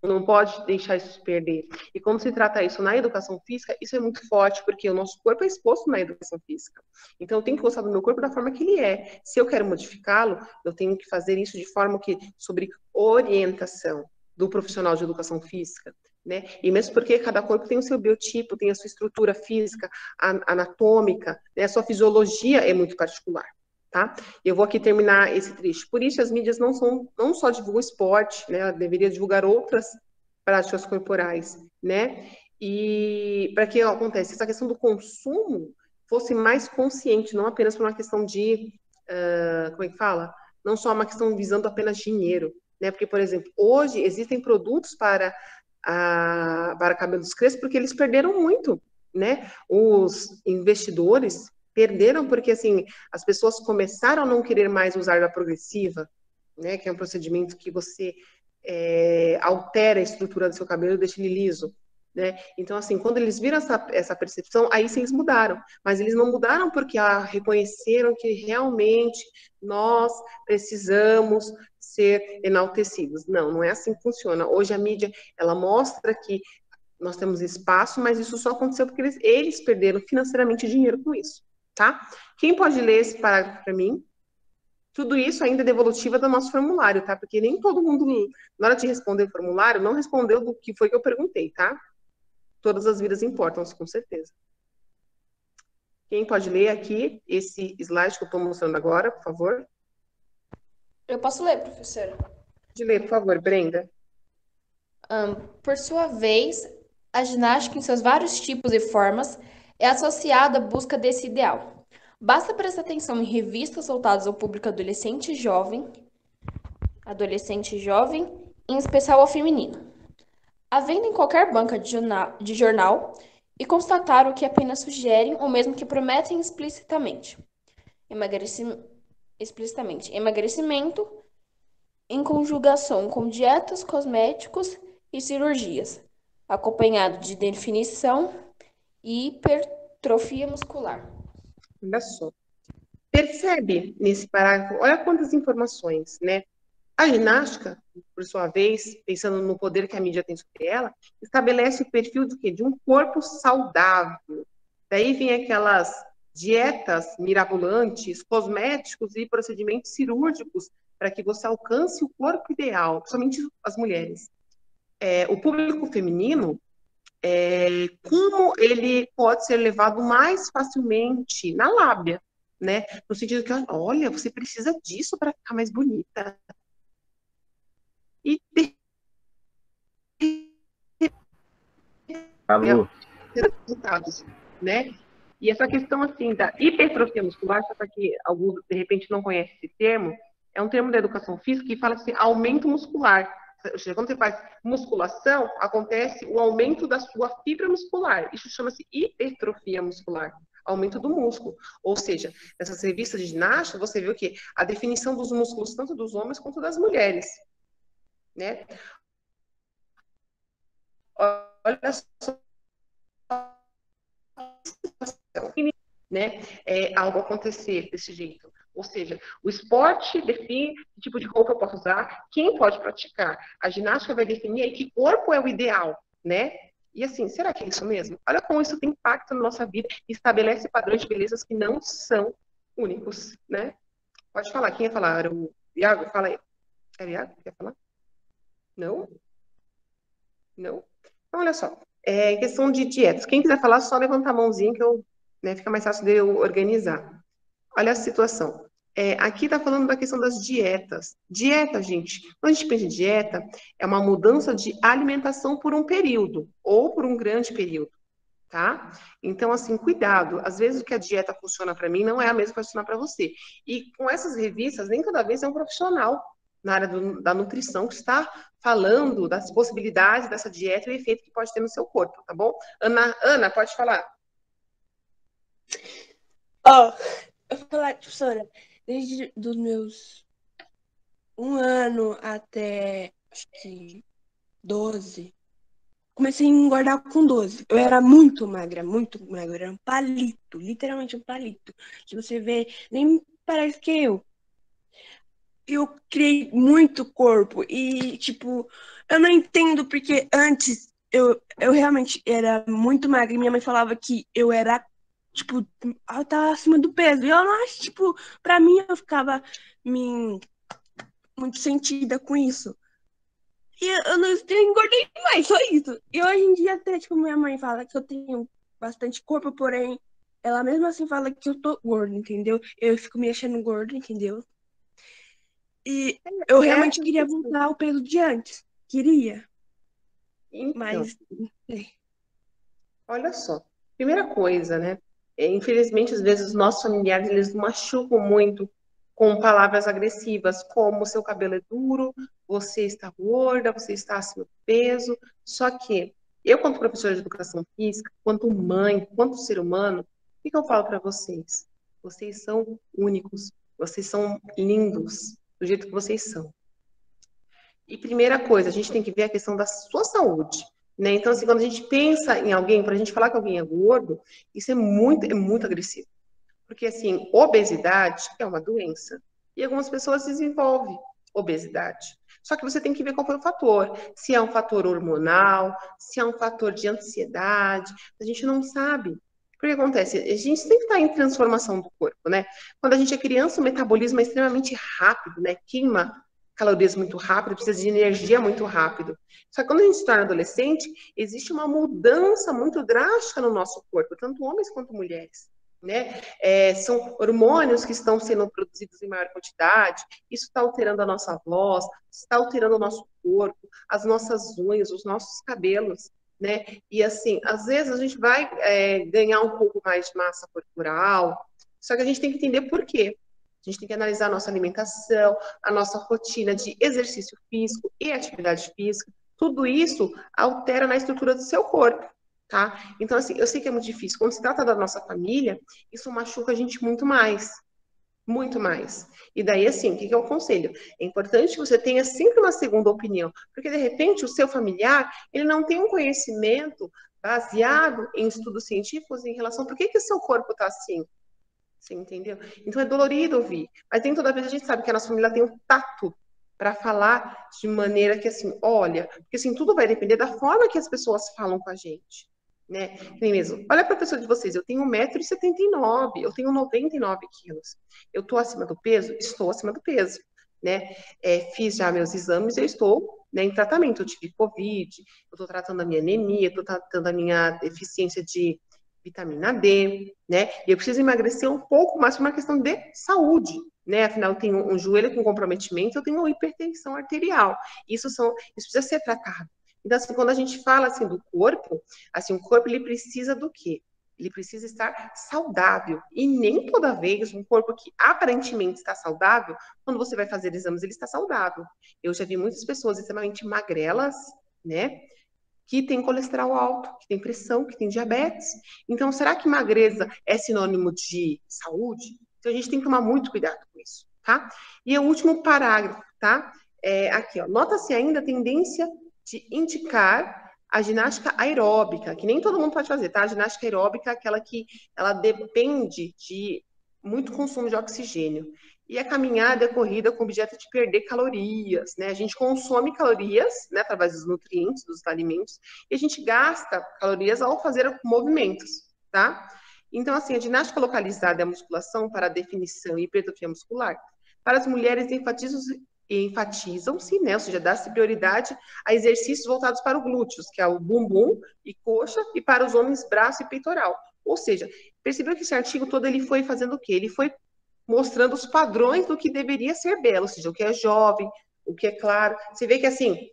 não pode deixar isso se perder. E quando se trata isso na educação física, isso é muito forte, porque o nosso corpo é exposto na educação física. Então, eu tenho que gostar do meu corpo da forma que ele é. Se eu quero modificá-lo, eu tenho que fazer isso de forma que, sobre orientação do profissional de educação física, né? E mesmo porque cada corpo tem o seu biotipo, tem a sua estrutura física, anatômica, né? A sua fisiologia é muito particular. Tá? Eu vou aqui terminar esse trecho. Por isso, as mídias não só divulgam esporte, né? Ela deveria divulgar outras práticas corporais, né? E para que acontece essa questão do consumo fosse mais consciente, não apenas por uma questão de, como é que fala? Não só uma questão visando apenas dinheiro, né? Porque, por exemplo, hoje existem produtos para cabelos crespos porque eles perderam muito, né? Os investidores perderam porque, assim, as pessoas começaram a não querer mais usar a progressiva, né? Que é um procedimento que você altera a estrutura do seu cabelo e deixa ele liso, né? Então, assim, quando eles viram essa percepção, aí sim eles mudaram. Mas eles não mudaram porque reconheceram que realmente nós precisamos ser enaltecidos. Não, não é assim que funciona. Hoje a mídia, ela mostra que nós temos espaço, mas isso só aconteceu porque eles perderam financeiramente dinheiro com isso, tá? Quem pode ler esse parágrafo para mim? Tudo isso ainda é devolutiva do nosso formulário, tá? Porque nem todo mundo, na hora de responder o formulário, não respondeu do que foi que eu perguntei, tá? Todas as vidas importam, com certeza. Quem pode ler aqui esse slide que eu estou mostrando agora, por favor? Eu posso ler, professora. Pode ler, por favor, Brenda. Por sua vez, a ginástica, em seus vários tipos e formas, é associada à busca desse ideal. Basta prestar atenção em revistas voltadas ao público adolescente e jovem, em especial ao feminino. À venda em qualquer banca de jornal e constatar o que apenas sugerem ou mesmo que prometem explicitamente. Emagrecimento em conjugação com dietas, cosméticos e cirurgias, acompanhado de definição e hipertrofia muscular. Olha só. Percebe nesse parágrafo, olha quantas informações, né? A ginástica, por sua vez, pensando no poder que a mídia tem sobre ela, estabelece o perfil do quê? De um corpo saudável. Daí vem aquelas dietas mirabolantes, cosméticos e procedimentos cirúrgicos para que você alcance o corpo ideal, principalmente as mulheres. O público feminino, como ele pode ser levado mais facilmente na lábia, né? No sentido que, olha, você precisa disso para ficar mais bonita. E resultados, né? E essa questão assim da hipertrofia muscular, só para que alguns de repente não conhecem esse termo, é um termo da educação física que fala assim, aumento muscular. Quando você faz musculação, acontece o aumento da sua fibra muscular. Isso chama-se hipertrofia muscular, aumento do músculo. Ou seja, nessas revistas de ginástica, você vê o quê? A definição dos músculos tanto dos homens quanto das mulheres, né? Olha só. né, algo acontecer desse jeito. Ou seja, o esporte define que tipo de roupa eu posso usar, quem pode praticar. A ginástica vai definir aí que corpo é o ideal, né? E assim, será que é isso mesmo? Olha como isso tem impacto na nossa vida e estabelece padrões de belezas que não são únicos, né? Pode falar, quem ia falar? Era o Iago? Fala aí. Era o Iago que ia falar? Não? Não? Então, olha só. Em questão de dietas. Quem quiser falar, só levanta a mãozinha que fica mais fácil de eu organizar. Olha a situação. Aqui está falando da questão das dietas. Dieta, gente, quando a gente pensa em dieta, é uma mudança de alimentação por um período, ou por um grande período, tá? Então, assim, cuidado. Às vezes o que a dieta funciona para mim não é a mesma que vai funcionar para você. E com essas revistas, nem toda vez é um profissional na área da nutrição que está falando das possibilidades dessa dieta e o efeito que pode ter no seu corpo, tá bom? Ana, pode falar. Eu vou falar, professora, desde dos meus 1 ano até, acho que 12, comecei a engordar com 12. Eu era muito magra, eu era um palito, literalmente um palito. Se você vê, nem parece que eu criei muito corpo e, tipo, eu não entendo porque antes eu realmente era muito magra e minha mãe falava que eu era, tipo, eu tava acima do peso. E eu não acho, tipo, pra mim eu ficava muito sentida com isso. E eu engordei demais, só isso. E hoje em dia até, tipo, minha mãe fala que eu tenho bastante corpo, porém, ela mesmo assim fala que eu tô gorda, entendeu? Eu fico me achando gorda, entendeu? E eu realmente queria voltar ao peso de antes. Queria. Então, Mas. olha só. Primeira coisa, né? Infelizmente, às vezes, os nossos familiares, eles machucam muito com palavras agressivas, como seu cabelo é duro, você está gorda, você está acima do peso. Só que eu, quanto professora de educação física, quanto mãe, quanto ser humano, o que eu falo para vocês? Vocês são únicos, vocês são lindos, do jeito que vocês são. E primeira coisa, a gente tem que ver a questão da sua saúde, né? Então, assim, quando a gente pensa em alguém, para a gente falar que alguém é gordo, isso é muito agressivo. Porque, assim, obesidade é uma doença. E algumas pessoas desenvolvem obesidade. Só que você tem que ver qual foi o fator. Se é um fator hormonal, se é um fator de ansiedade. A gente não sabe. O que acontece? A gente sempre está em transformação do corpo, né? Quando a gente é criança, o metabolismo é extremamente rápido, né? Queima calorias muito rápido, precisa de energia muito rápido. Só que quando a gente se torna adolescente, existe uma mudança muito drástica no nosso corpo, tanto homens quanto mulheres. Né? São hormônios que estão sendo produzidos em maior quantidade, isso está alterando a nossa voz, está alterando o nosso corpo, as nossas unhas, os nossos cabelos, né? E assim, às vezes a gente vai ganhar um pouco mais de massa corporal, só que a gente tem que entender por quê. A gente tem que analisar a nossa alimentação, a nossa rotina de exercício físico e atividade física, tudo isso altera na estrutura do seu corpo. Tá? Então, assim, eu sei que é muito difícil. Quando se trata da nossa família, isso machuca a gente muito mais. Muito mais. E daí, assim, o que eu aconselho? É importante que você tenha sempre uma segunda opinião, porque, de repente, o seu familiar, ele não tem um conhecimento baseado em estudos científicos em relação a por que o seu corpo está assim. Você entendeu? Então, é dolorido ouvir. Mas nem toda vez a gente sabe que a nossa família tem um tato para falar de maneira que, assim, olha, porque, assim, tudo vai depender da forma que as pessoas falam com a gente. Né? Nem mesmo. Olha para a pessoa de vocês, eu tenho 1,79 m, eu tenho 99 quilos. Eu estou acima do peso? Estou acima do peso. Né? Fiz já meus exames, eu estou, né, em tratamento. Eu tive Covid, eu estou tratando a minha anemia, estou tratando a minha deficiência de vitamina D, né? E eu preciso emagrecer um pouco mais por uma questão de saúde, né? Afinal, eu tenho um joelho com comprometimento, eu tenho uma hipertensão arterial. Isso precisa ser tratado. Então, assim, quando a gente fala assim do corpo, assim, o corpo ele precisa do quê? Ele precisa estar saudável. E nem toda vez um corpo que aparentemente está saudável, quando você vai fazer exames, ele está saudável. Eu já vi muitas pessoas extremamente magrelas, né? Que tem colesterol alto, que tem pressão, que tem diabetes. Então, será que magreza é sinônimo de saúde? Então, a gente tem que tomar muito cuidado com isso, tá? E o último parágrafo, tá? Aqui, ó. Nota-se ainda a tendência de indicar a ginástica aeróbica, que nem todo mundo pode fazer, tá? A ginástica aeróbica é aquela que ela depende de muito consumo de oxigênio. E a caminhada é corrida com o objeto de perder calorias, né? A gente consome calorias, né, através dos nutrientes, dos alimentos, e a gente gasta calorias ao fazer movimentos, tá? Então, assim, a ginástica localizada é a musculação para a definição e hipertrofia muscular. Para as mulheres, enfatizam-se, né, ou seja, dá-se prioridade a exercícios voltados para o glúteos, que é o bumbum e coxa, e para os homens, braço e peitoral. Ou seja, percebeu que esse artigo todo ele foi fazendo o quê? Ele foi mostrando os padrões do que deveria ser belo, ou seja, o que é jovem, o que é claro. Você vê que, assim,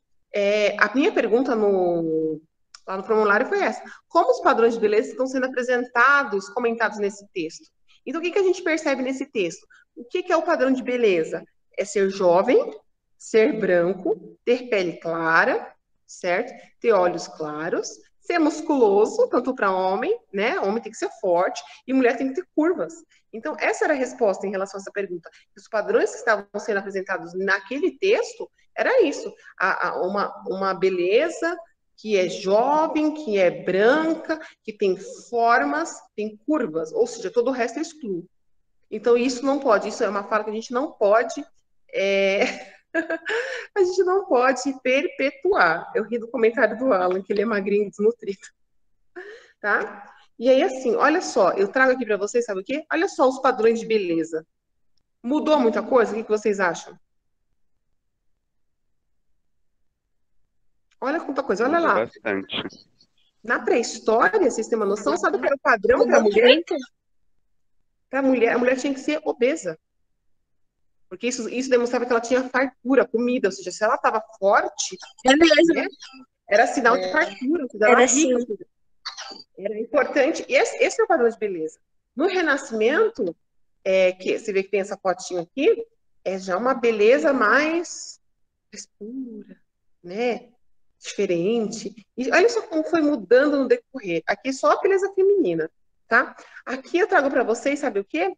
a minha pergunta lá no formulário foi essa: como os padrões de beleza estão sendo apresentados, comentados nesse texto? Então, o que a gente percebe nesse texto? O que é o padrão de beleza? É ser jovem, ser branco, ter pele clara, certo? Ter olhos claros, ser musculoso, tanto para homem, né? Homem tem que ser forte e mulher tem que ter curvas. Então, essa era a resposta em relação a essa pergunta. Os padrões que estavam sendo apresentados naquele texto era isso: uma beleza que é jovem, que é branca, que tem formas, tem curvas, ou seja, todo o resto é excluído. Então, isso não pode, isso é uma fala que a gente não pode, a gente não pode perpetuar. Eu ri do comentário do Alan, que ele é magrinho e desnutrido, tá? E aí, assim, olha só, eu trago aqui para vocês, sabe o quê? Olha só os padrões de beleza. Mudou muita coisa? O que vocês acham? Olha quanta coisa, olha lá. Bastante. Na pré-história, vocês têm uma noção, sabe o que era o padrão para a mulher? Para a mulher tinha que ser obesa. Porque isso demonstrava que ela tinha fartura, comida, ou seja, se ela estava forte, É mesmo. né, era sinal de fartura, ou seja, ela Era era rica, ou seja, era importante. E esse é o padrão de beleza. No Renascimento, que você vê que tem essa fotinho aqui, é já uma beleza mais pura, né? Diferente. E olha só como foi mudando no decorrer. Aqui só a beleza feminina, tá? Aqui eu trago para vocês, sabe o quê?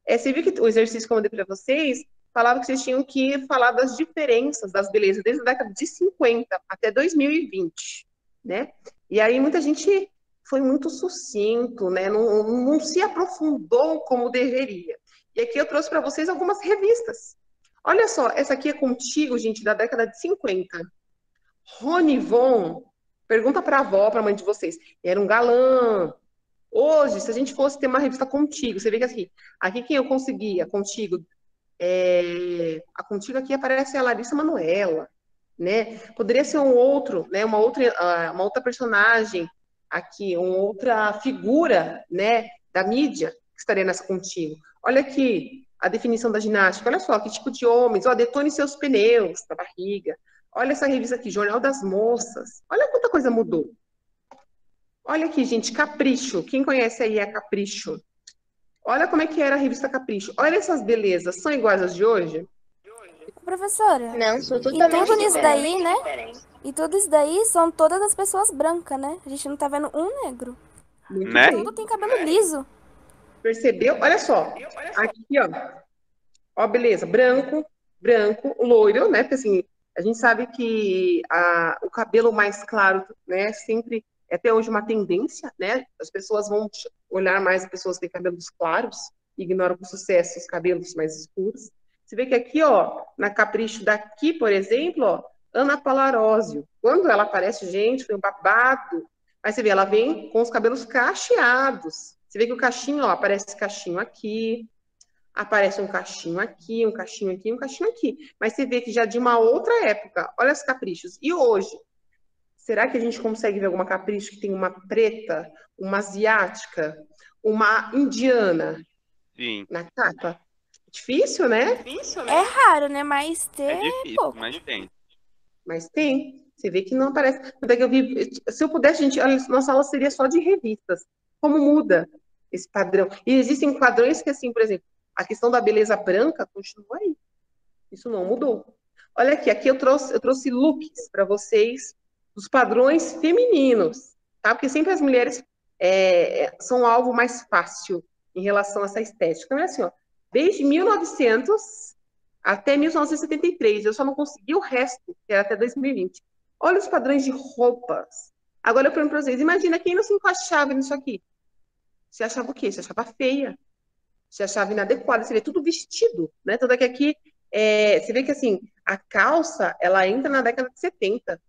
Você viu que o exercício que eu mandei para vocês falava que vocês tinham que falar das diferenças das belezas desde a década de 50 até 2020, né? E aí muita gente foi muito sucinto, né? Não se aprofundou como deveria. E aqui eu trouxe para vocês algumas revistas. Olha só, essa aqui é Contigo, gente, da década de 50. Rony Von, pergunta para a avó, para a mãe de vocês, era um galã. Hoje, se a gente fosse ter uma revista Contigo, você vê que aqui quem eu conseguia, Contigo, a Contigo aqui aparece a Larissa Manoela, né? Poderia ser um outro, né? Uma outra personagem aqui, uma outra figura, né? Da mídia que estaria nessa Contigo. Olha aqui a definição da ginástica. Olha só que tipo de homens. Ó, detone seus pneus da barriga. Olha essa revista aqui, Jornal das Moças. Olha quanta coisa mudou. Olha aqui, gente, Capricho. Quem conhece aí a Capricho? Olha como é que era a revista Capricho. Olha essas belezas. São iguais às de hoje? Professora, Não, sou e totalmente tudo nisso daí, diferente. né? E tudo isso daí são todas as pessoas brancas, né? A gente não tá vendo um negro. Muito Né? bem. Tudo tem cabelo liso. Percebeu? Olha só. Aqui, ó. Ó, beleza. Branco, loiro, né? Porque assim, a gente sabe que o cabelo mais claro, né? Sempre é até hoje uma tendência, né? As pessoas vão olhar mais as pessoas que têm cabelos claros e ignoram com sucesso os cabelos mais escuros. Você vê que aqui, ó, na Capricho daqui, por exemplo, ó, Ana Palarósio. Quando ela aparece, gente, foi um babado. Aí você vê, ela vem com os cabelos cacheados. Você vê que o cachinho, ó, aparece cachinho aqui, aparece um cachinho aqui, um cachinho aqui, um cachinho aqui. Mas você vê que já de uma outra época, olha os caprichos. E hoje, será que a gente consegue ver alguma capricho que tem uma preta, uma asiática, uma indiana Sim. na capa? Difícil, né? É raro, né? Mas É tem difícil, pouco. mas tem. Mas tem. Você vê que não aparece. Até que eu vi, se eu pudesse, gente, olha, nossa aula seria só de revistas. Como muda esse padrão? E existem padrões que, assim, por exemplo, a questão da beleza branca continua aí. Isso não mudou. Olha aqui eu trouxe looks para vocês dos padrões femininos, tá? Porque sempre as mulheres são algo mais fácil em relação a essa estética. Então, é assim, ó, desde 1900 até 1973, eu só não consegui o resto, que era até 2020. Olha os padrões de roupas. Agora eu pergunto para vocês, imagina quem não se encaixava nisso aqui. Você achava o quê? Você achava feia. Você achava inadequada. Você vê tudo vestido, né? Tanto é que aqui, você vê que assim, a calça, ela entra na década de 70,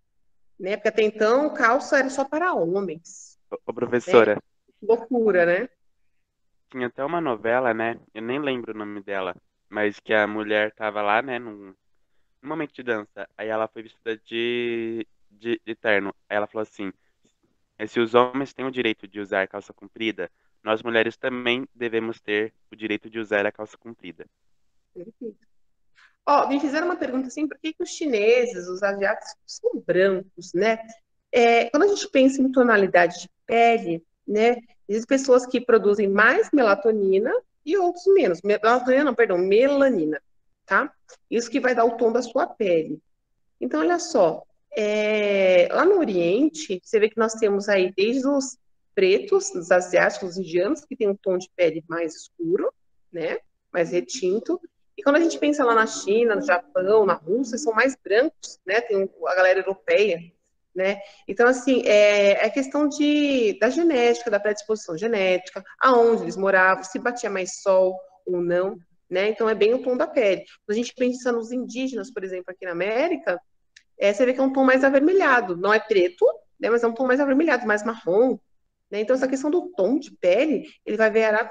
né? Porque até então, calça era só para homens, Ô, né? professora, Loucura, né? tinha até uma novela, né? Eu nem lembro o nome dela, mas que a mulher tava lá, né, num momento de dança. Aí ela foi vestida de terno. Aí ela falou assim: se os homens têm o direito de usar calça comprida, nós mulheres também devemos ter o direito de usar a calça comprida. Ó, me fizeram uma pergunta assim, por que que os chineses, os asiáticos são brancos, né? Quando a gente pensa em tonalidade de pele, né? Existem pessoas que produzem mais melatonina e outros menos. Melatonina não, perdão, melanina, tá? Isso que vai dar o tom da sua pele. Então, olha só, lá no Oriente, você vê que nós temos aí desde os pretos, os asiáticos, os indianos, que tem um tom de pele mais escuro, né? Mais retinto. E quando a gente pensa lá na China, no Japão, na Rússia, são mais brancos, né? Tem a galera europeia, né? Então, assim, é questão da genética, da predisposição genética, aonde eles moravam, se batia mais sol ou não, né? Então, é bem o tom da pele. Quando a gente pensa nos indígenas, por exemplo, aqui na América, você vê que é um tom mais avermelhado. Não é preto, né, mas é um tom mais avermelhado, mais marrom. Né? Então, essa questão do tom de pele, ele vai variar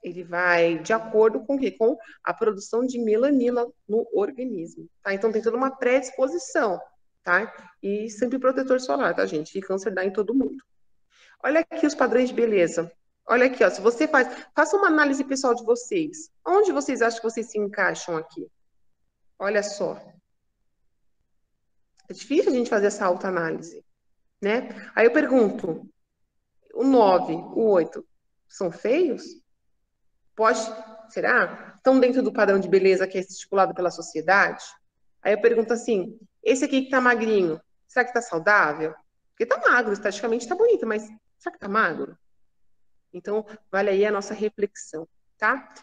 ele vai de acordo com o quê? Com a produção de melanina no organismo. Tá? Então, tem toda uma predisposição. Tá? E sempre protetor solar, tá, gente? E câncer dá em todo mundo. Olha aqui os padrões de beleza. Olha aqui, ó, se você faça uma análise pessoal de vocês. Onde vocês acham que vocês se encaixam aqui? Olha só. É difícil a gente fazer essa autoanálise, né? Aí eu pergunto, o 9, o 8, são feios? Pode, será? Estão dentro do padrão de beleza que é estipulado pela sociedade? Aí eu pergunto assim, esse aqui que tá magrinho, será que tá saudável? Porque tá magro, esteticamente tá bonito, mas será que tá magro? Então, vale aí a nossa reflexão, tá?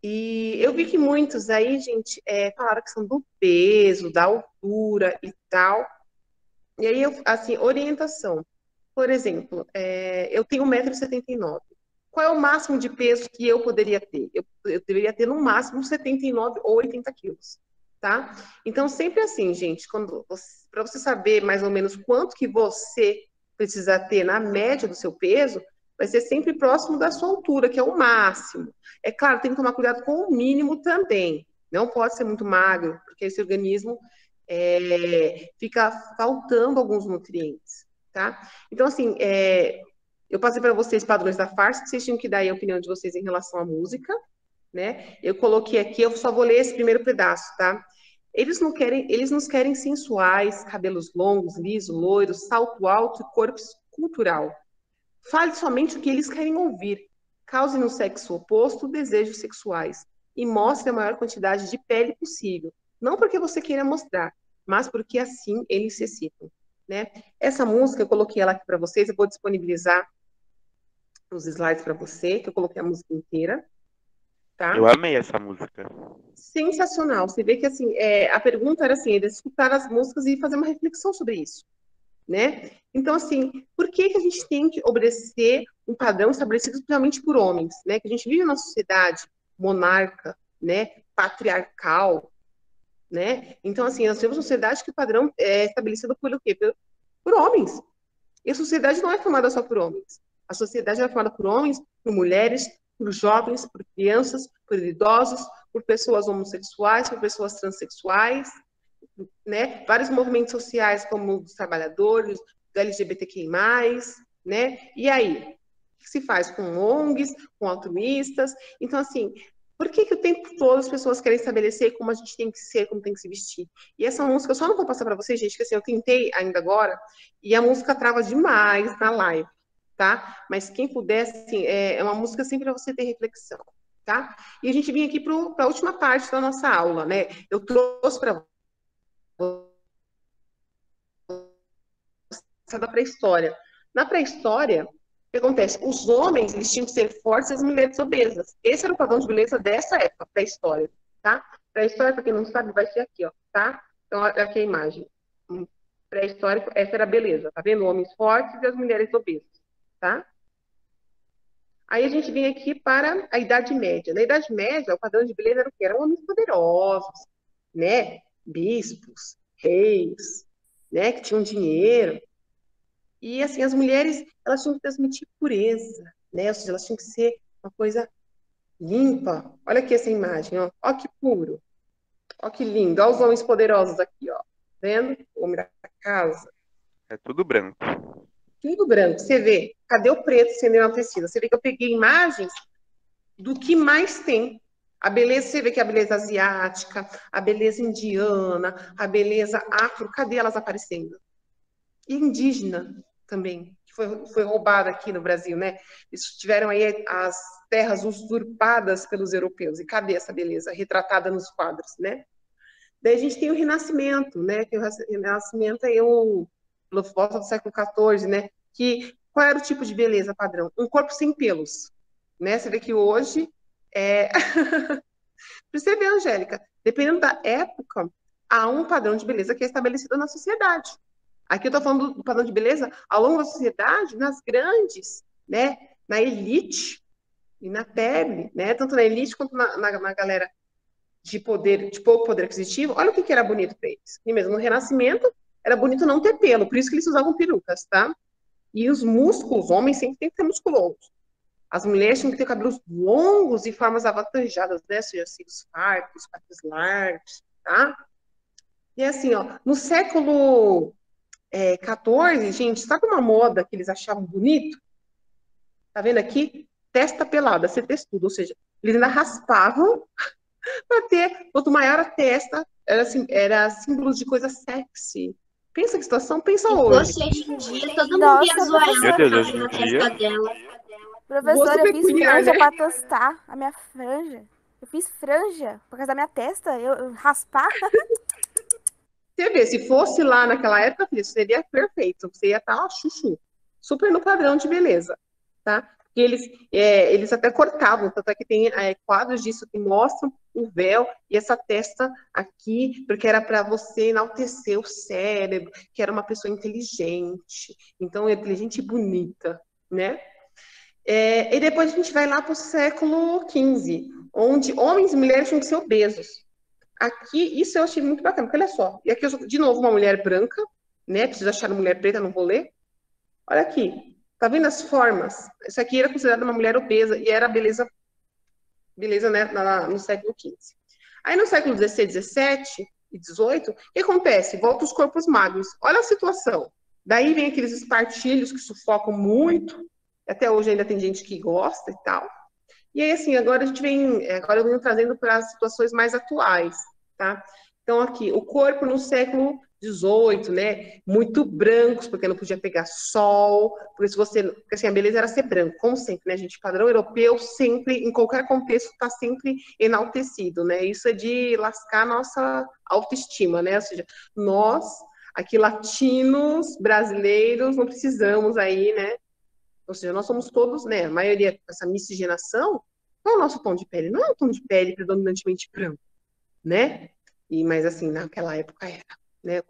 E eu vi que muitos aí, gente, falaram que são do peso, da altura e tal. E aí, assim, orientação. Por exemplo, eu tenho 1,79 m. Qual é o máximo de peso que eu poderia ter? Eu deveria ter, no máximo, 79 ou 80 quilos, tá? Então, sempre assim, gente, para você saber mais ou menos quanto que você precisa ter na média do seu peso, vai ser sempre próximo da sua altura, que é o máximo. É claro, tem que tomar cuidado com o mínimo também. Não pode ser muito magro, porque esse organismo fica faltando alguns nutrientes, tá? Então, assim, eu passei para vocês padrões da farsa, que vocês tinham que dar aí a opinião de vocês em relação à música, né? Eu coloquei aqui, eu só vou ler esse primeiro pedaço, tá? Eles nos querem sensuais, cabelos longos, lisos, loiros, salto alto e corpo cultural. Fale somente o que eles querem ouvir. Cause no sexo oposto desejos sexuais e mostre a maior quantidade de pele possível. Não porque você queira mostrar, mas porque assim eles necessitam, né? Essa música, eu coloquei ela aqui para vocês, eu vou disponibilizar os slides para você, que eu coloquei a música inteira, tá? Eu amei essa música. Sensacional. Você vê que, assim, a pergunta era assim, escutar as músicas e fazer uma reflexão sobre isso, né? Então, assim, por que a gente tem que obedecer um padrão estabelecido principalmente por homens, né? Que a gente vive numa sociedade monarca, né? Patriarcal, né? Então, assim, nós temos uma sociedade que o padrão é estabelecido por o quê? Por homens. E a sociedade não é formada só por homens. A sociedade é formada por homens, por mulheres, por jovens, por crianças, por idosos, por pessoas homossexuais, por pessoas transexuais, né? Vários movimentos sociais, como os trabalhadores, do LGBTQI+, né? E aí? O que se faz com ONGs, com altruístas? Então, assim, por que o tempo todo as pessoas querem estabelecer como a gente tem que ser, como tem que se vestir? E essa música, eu só não vou passar para vocês, gente, que assim, eu tentei ainda agora, e a música trava demais na live, tá? Mas quem puder, assim, é uma música sempre para você ter reflexão, tá? E a gente vinha aqui para a última parte da nossa aula, né? Eu trouxe para da pré-história. Na pré-história, o que acontece? Os homens, eles tinham que ser fortes e as mulheres obesas. Esse era o padrão de beleza dessa época, pré-história, tá? Pré-história, para quem não sabe, vai ser aqui, ó, tá? Então, aqui a imagem. pré-histórico, essa era a beleza, tá vendo? Homens fortes e as mulheres obesas, tá? Aí a gente vem aqui para a Idade Média. Na Idade Média, o padrão de beleza era o quê? Eram homens poderosos, né? Bispos, reis, né? Que tinham dinheiro. E, assim, as mulheres, elas tinham que transmitir pureza, né? Ou seja, elas tinham que ser uma coisa limpa. Olha aqui essa imagem, ó. Ó que puro. Ó que lindo. Olha os homens poderosos aqui, ó. Vendo? O homem da casa. É tudo branco. Tudo branco. Você vê, cadê o preto sendo enaltecido? Você vê que eu peguei imagens do que mais tem. A beleza, você vê que a beleza asiática, a beleza indiana, a beleza afro, cadê elas aparecendo? E indígena também, que foi roubada aqui no Brasil, né? Eles tiveram aí as terras usurpadas pelos europeus. E cadê essa beleza retratada nos quadros, né? Daí a gente tem o Renascimento, né? Que o Renascimento é pelo volta do século XIV, né? Que qual era o tipo de beleza padrão? Um corpo sem pelos, né? Você vê que hoje pra você ver, Angélica, dependendo da época, há um padrão de beleza que é estabelecido na sociedade. Aqui eu estou falando do padrão de beleza ao longo da sociedade, nas grandes, né? Na elite e na plebe, né? Tanto na elite quanto na galera de poder, de pouco poder aquisitivo. Olha o que era bonito para eles. E mesmo no Renascimento, era bonito não ter pelo, por isso que eles usavam perucas, tá? E os músculos, os homens sempre tem que ter musculosos. As mulheres tinham que ter cabelos longos e formas avantajadas, né? Ou seja, cílios fartos, patas largos, tá? E assim, ó, no século XIV, gente, sabe uma moda que eles achavam bonito? Tá vendo aqui? Testa pelada, ser testudo, ou seja, eles ainda raspavam para ter, quanto maior a testa, era símbolo de coisa sexy. Pensa que situação, pensa Se hoje. fosse hoje em dia, todo mundo Nossa, ia zoar Meu ela Deus, por hoje causa em da dia. testa dela. professora, Gosto eu fiz peculiar, franja né? pra tostar a minha franja. Eu fiz franja por causa da minha testa. Eu raspar. Você vê, se fosse lá naquela época, filho, seria perfeito. Você ia estar, ó, chuchu. Super no padrão de beleza, tá? Porque eles até cortavam, tanto é que tem quadros disso que mostram o véu e essa testa aqui, porque era para você enaltecer o cérebro, que era uma pessoa inteligente. Então, inteligente e bonita, né? E depois a gente vai lá para o século XV, onde homens e mulheres tinham que ser obesos. Aqui, isso eu achei muito bacana, porque olha só. E aqui, de novo, uma mulher branca, né? Preciso achar uma mulher preta, não vou ler. Olha aqui. Tá vendo as formas? Isso aqui era considerada uma mulher obesa e era beleza, né, no século XV. Aí, no século XVI, XVII e XVIII, o que acontece? Volta os corpos magros. Olha a situação. Daí vem aqueles espartilhos que sufocam muito. Até hoje ainda tem gente que gosta e tal. E aí, assim, agora eu venho trazendo para as situações mais atuais, tá? Então, aqui, o corpo no século XVIII, né? Muito brancos, porque não podia pegar sol, porque assim, a beleza era ser branco, como sempre, né, gente? O padrão europeu sempre, em qualquer contexto, está sempre enaltecido, né? Isso é de lascar a nossa autoestima, né? Ou seja, nós, aqui, latinos, brasileiros, não precisamos aí, né? Ou seja, nós somos todos, né, a maioria com essa miscigenação, qual é o nosso tom de pele? Não é um tom de pele predominantemente branco, né? Mas assim, naquela época era, né?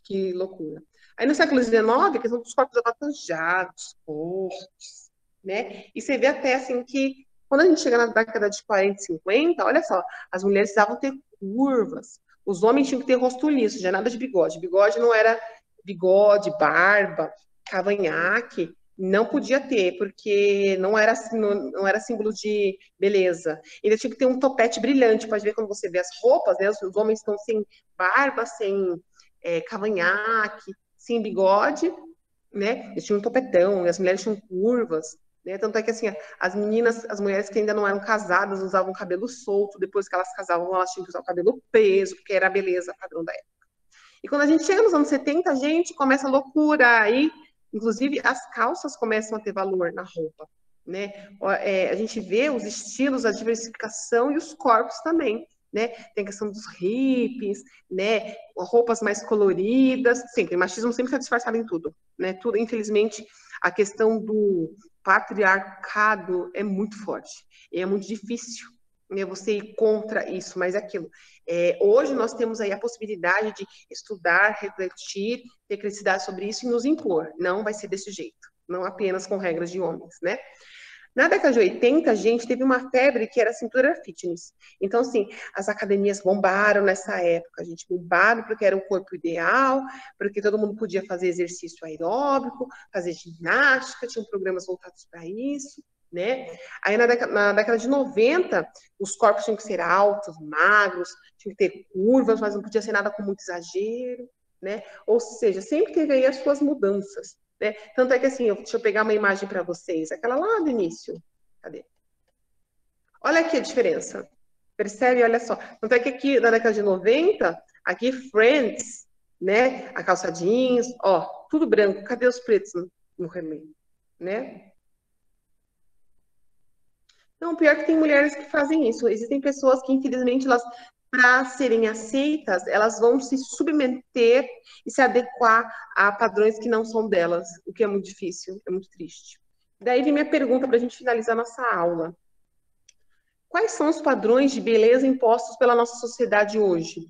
Que loucura. Aí no século XIX, a questão dos corpos avantajados, fortes, né? E você vê até assim que quando a gente chega na década de 40 e 50, olha só, as mulheres precisavam ter curvas, os homens tinham que ter rosto liso, já nada de bigode. Bigode não era bigode, barba, cavanhaque, não podia ter, porque não era símbolo de beleza. Ainda tinha que ter um topete brilhante. Pode ver quando você vê as roupas, né? Os homens estão sem barba, sem cavanhaque, sem bigode, né? Eles tinham um topetão, e as mulheres tinham curvas, né? Tanto é que, assim, as mulheres que ainda não eram casadas usavam cabelo solto. Depois que elas casavam, elas tinham que usar o cabelo preso, porque era a beleza padrão da época. E quando a gente chega nos anos 70, a gente começa a loucura aí. Inclusive, as calças começam a ter valor na roupa, né? A gente vê os estilos, a diversificação e os corpos também, né? Tem a questão dos hippies, né? Roupas mais coloridas, sempre. O machismo sempre está disfarçado em tudo, né? Tudo, infelizmente, a questão do patriarcado é muito forte. E é muito difícil, né, você ir contra isso, mas aquilo. Hoje nós temos aí a possibilidade de estudar, refletir, ter criticidade sobre isso e nos impor. Não vai ser desse jeito, não apenas com regras de homens, né? Na década de 80, a gente teve uma febre que era a cintura fitness. Então, assim, as academias bombaram nessa época. A gente bombaram porque era o corpo ideal, porque todo mundo podia fazer exercício aeróbico, fazer ginástica, tinham programas voltados para isso, né? Aí, na década de 90, os corpos tinham que ser altos, magros, tinham que ter curvas, mas não podia ser nada com muito exagero, né? Ou seja, sempre teve aí as suas mudanças. Né? Tanto é que assim, deixa eu pegar uma imagem para vocês, aquela lá do início. Cadê? Olha aqui a diferença. Percebe? Olha só. Tanto é que aqui, na década de 90, aqui Friends, né? A calça jeans, ó, tudo branco. Cadê os pretos no remédio? Né? Não, pior que tem mulheres que fazem isso. Existem pessoas que, infelizmente, elas, para serem aceitas, elas vão se submeter e se adequar a padrões que não são delas, o que é muito difícil, é muito triste. Daí vem minha pergunta para a gente finalizar nossa aula. Quais são os padrões de beleza impostos pela nossa sociedade hoje?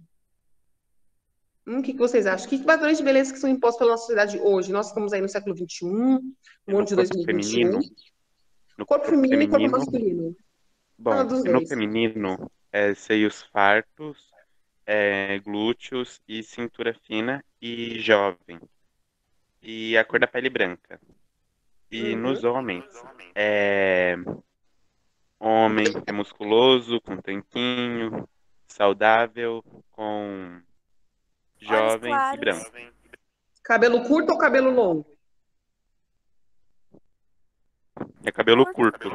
O que vocês acham? Que padrões de beleza que são impostos pela nossa sociedade hoje? Nós estamos aí no século XXI, no ano de 2021. Corpo feminino e corpo masculino. Bom, no feminino, seios fartos, glúteos e cintura fina e jovem. E a cor da pele branca. E nos homens, homem é musculoso, com tanquinho, saudável, com jovem e branco. Cabelo curto ou cabelo longo? É cabelo curto.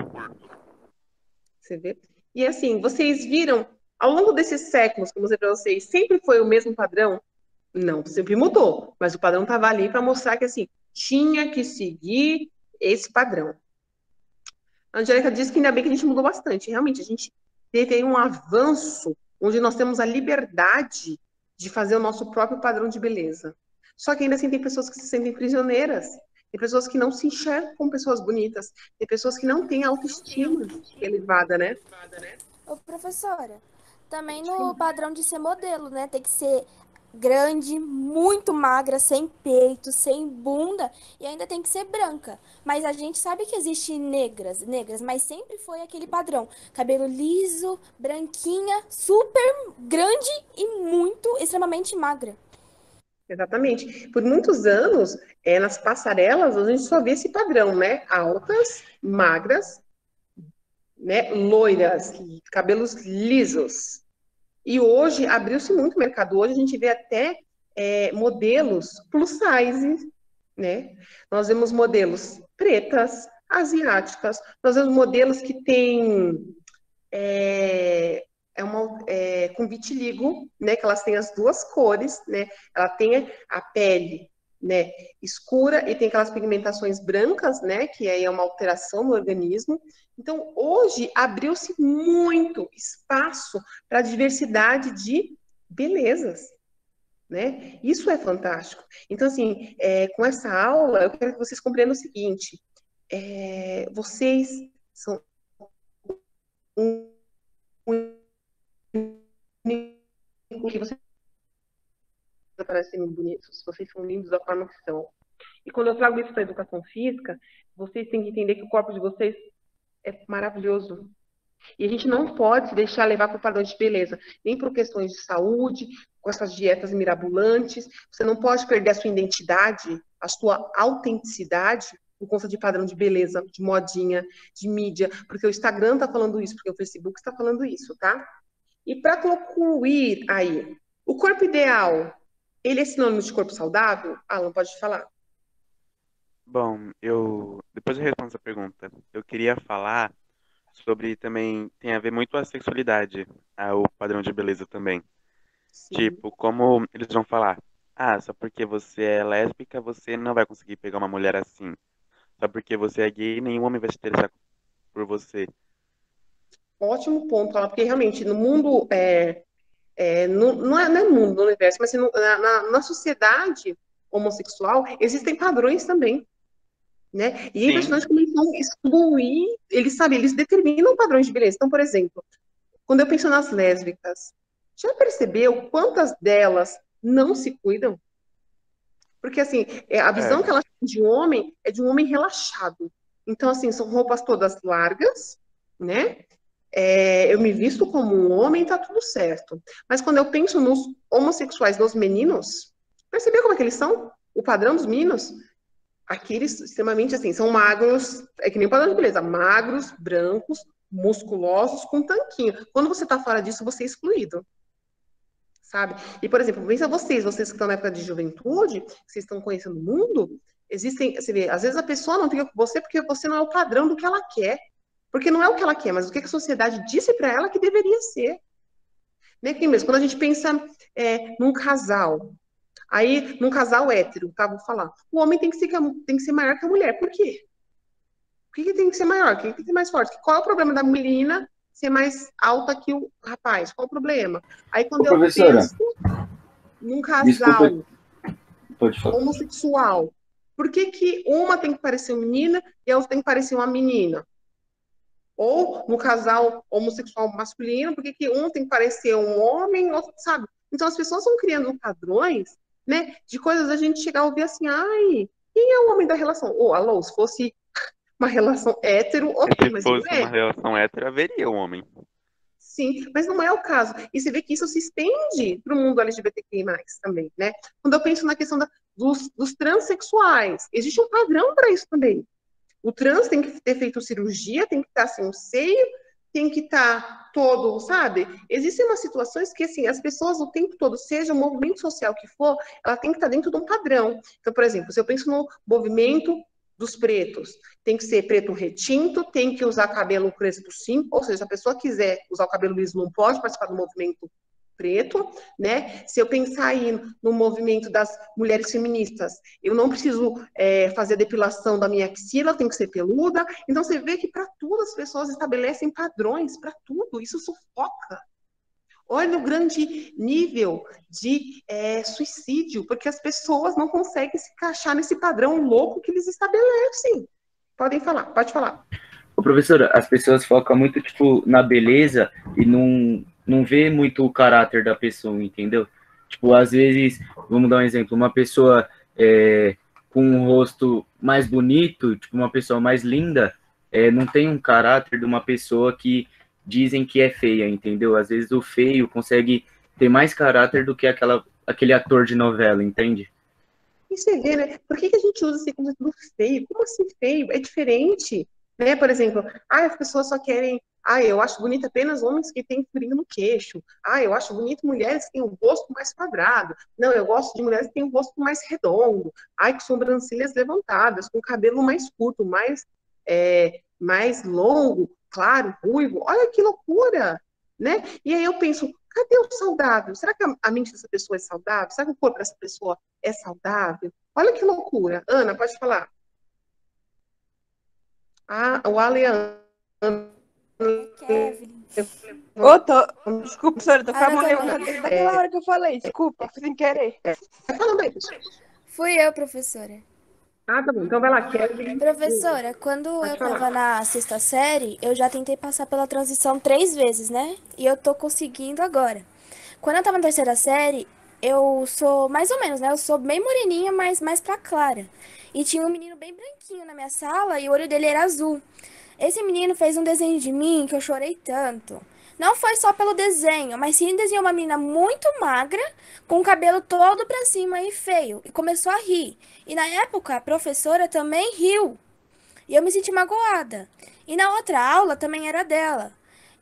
Você vê? E assim, vocês viram, ao longo desses séculos, como eu falei para vocês, sempre foi o mesmo padrão? Não, sempre mudou, mas o padrão estava ali para mostrar que assim, tinha que seguir esse padrão. A Angélica disse que ainda bem que a gente mudou bastante. Realmente, a gente teve aí um avanço onde nós temos a liberdade de fazer o nosso próprio padrão de beleza. Só que ainda assim tem pessoas que se sentem prisioneiras, tem pessoas que não se enxergam como pessoas bonitas, tem pessoas que não têm autoestima elevada, né? Ô, professora, também no padrão de ser modelo, né? Tem que ser grande, muito magra, sem peito, sem bunda e ainda tem que ser branca. Mas a gente sabe que existe negras, mas sempre foi aquele padrão. Cabelo liso, branquinha, super grande e muito, extremamente magra. Exatamente. Por muitos anos, nas passarelas, a gente só vê esse padrão, né? Altas, magras, né? Loiras, cabelos lisos. E hoje abriu-se muito mercado. Hoje a gente vê até modelos plus size, né? Nós vemos modelos pretas, asiáticas, nós vemos modelos que têm com vitiligo, né? Que elas têm as duas cores, né? Ela tem a pele, né, escura e tem aquelas pigmentações brancas, né? Que aí é uma alteração no organismo. Então, hoje abriu-se muito espaço para a diversidade de belezas, né? Isso é fantástico. Então, assim, com essa aula, eu quero que vocês compreendam o seguinte: vocês são que vocês parecem bonitos, vocês são lindos da forma que são. E quando eu trago isso para a educação física, vocês têm que entender que o corpo de vocês é maravilhoso. E a gente não pode se deixar levar por padrões de beleza, nem por questões de saúde, com essas dietas mirabolantes. Você não pode perder a sua identidade, a sua autenticidade, por conta de padrão de beleza, de modinha, de mídia, porque o Instagram está falando isso, porque o Facebook está falando isso, tá? E para concluir aí, o corpo ideal, ele é sinônimo de corpo saudável? Alan, pode falar. Bom, depois eu respondo essa pergunta. Eu queria falar sobre também, tem a ver muito a sexualidade, o padrão de beleza também. Sim. Tipo, como eles vão falar, só porque você é lésbica, você não vai conseguir pegar uma mulher assim. Só porque você é gay, nenhum homem vai se interessar por você. Ótimo ponto, porque realmente no mundo, não é no mundo, no universo, mas assim, na sociedade homossexual, existem padrões também, né? E é impressionante como eles vão excluir, eles determinam padrões de beleza. Então, por exemplo, Quando eu penso nas lésbicas, já percebeu quantas delas não se cuidam? Porque, assim, a visão que ela tem de homem é de um homem relaxado. Então, assim, são roupas todas largas, né? Eu me visto como um homem, tá tudo certo. Mas quando eu penso nos homossexuais, nos meninos, percebeu como é que eles são? O padrão dos meninos? Aqueles extremamente, assim, são magros, é que nem o padrão de beleza, magros, brancos, musculosos, com tanquinho. Quando você tá fora disso, você é excluído. Sabe? E, por exemplo, pensa vocês que estão na época de juventude, que vocês estão conhecendo o mundo, existem, você vê, às vezes a pessoa não fica com você porque você não é o padrão do que ela quer. Porque não é o que ela quer, mas o que a sociedade disse para ela que deveria ser. Né? Mesmo, quando a gente pensa num casal, aí, num casal hétero, tá? Vou falar, o homem tem que ser maior que a mulher. Por quê? Por que tem que ser maior? Quem tem que ser mais forte? Qual é o problema da menina ser mais alta que o rapaz? Qual o problema? Aí quando eu penso num casal homossexual, por que uma tem que parecer uma menina e a outra tem que parecer uma menina? Ou no casal homossexual masculino, por que um tem que parecer um homem, outro, sabe? Então as pessoas vão criando padrões, né, de coisas a gente chegar a ouvir assim, ai, quem é o homem da relação? Ou, alô, se fosse uma relação hétero, ok, mas não é. Se fosse uma relação hétero, haveria um homem. Sim, mas não é o caso. E você vê que isso se estende para o mundo LGBTQI+, também, né? Quando eu penso na questão dos transexuais, existe um padrão para isso também. O trans tem que ter feito cirurgia, tem que estar sem um seio, tem que estar todo, sabe? Existem umas situações que, assim, as pessoas o tempo todo, seja o movimento social que for, ela tem que estar dentro de um padrão. Então, por exemplo, se eu penso no movimento dos pretos, tem que ser preto retinto, tem que usar cabelo crespo sim, ou seja, se a pessoa quiser usar o cabelo liso, não pode participar do movimento preto, né? Se eu pensar aí no movimento das mulheres feministas, eu não preciso fazer a depilação da minha axila, tem que ser peluda. Então você vê que para tudo as pessoas estabelecem padrões, para tudo, isso sufoca. Olha o grande nível de suicídio, porque as pessoas não conseguem se encaixar nesse padrão louco que eles estabelecem. Podem falar, pode falar. Ô, professora, as pessoas focam muito, tipo, na beleza e não vê muito o caráter da pessoa, entendeu? Tipo, às vezes, vamos dar um exemplo, uma pessoa com um rosto mais bonito, tipo, uma pessoa mais linda, não tem um caráter de uma pessoa que dizem que é feia, entendeu? Às vezes o feio consegue ter mais caráter do que aquele ator de novela, entende? E você vê, né? Por que a gente usa esse conceito do feio? Como assim feio? É diferente, né? Por exemplo, as pessoas só querem... eu acho bonito apenas homens que têm furinho no queixo. Eu acho bonito mulheres que têm um rosto mais quadrado. Não, eu gosto de mulheres que têm um rosto mais redondo. Com sobrancelhas levantadas, com cabelo mais curto, mais longo, claro, ruivo. Olha que loucura, né? E aí eu penso, cadê o saudável? Será que a mente dessa pessoa é saudável? Será que o corpo dessa pessoa é saudável? Olha que loucura. Ana, pode falar. O Alean. Kevin. Desculpa, professora, eu tô com a mão levantando desde aquela hora que eu falei. Desculpa, sem querer. Falando aí, pessoal. Fui eu, professora. Tá bom. Então vai lá, Kevin. Professora, quando eu tava na sexta série, eu já tentei passar pela transição 3 vezes, né? E eu tô conseguindo agora. Quando eu tava na terceira série, eu sou mais ou menos, né? Eu sou bem moreninha, mas mais pra clara. E tinha um menino bem branquinho na minha sala e o olho dele era azul. Esse menino fez um desenho de mim que eu chorei tanto. Não foi só pelo desenho, mas sim desenhou uma menina muito magra, com o cabelo todo pra cima e feio, e começou a rir. E na época, a professora também riu. E eu me senti magoada. E na outra aula também era dela.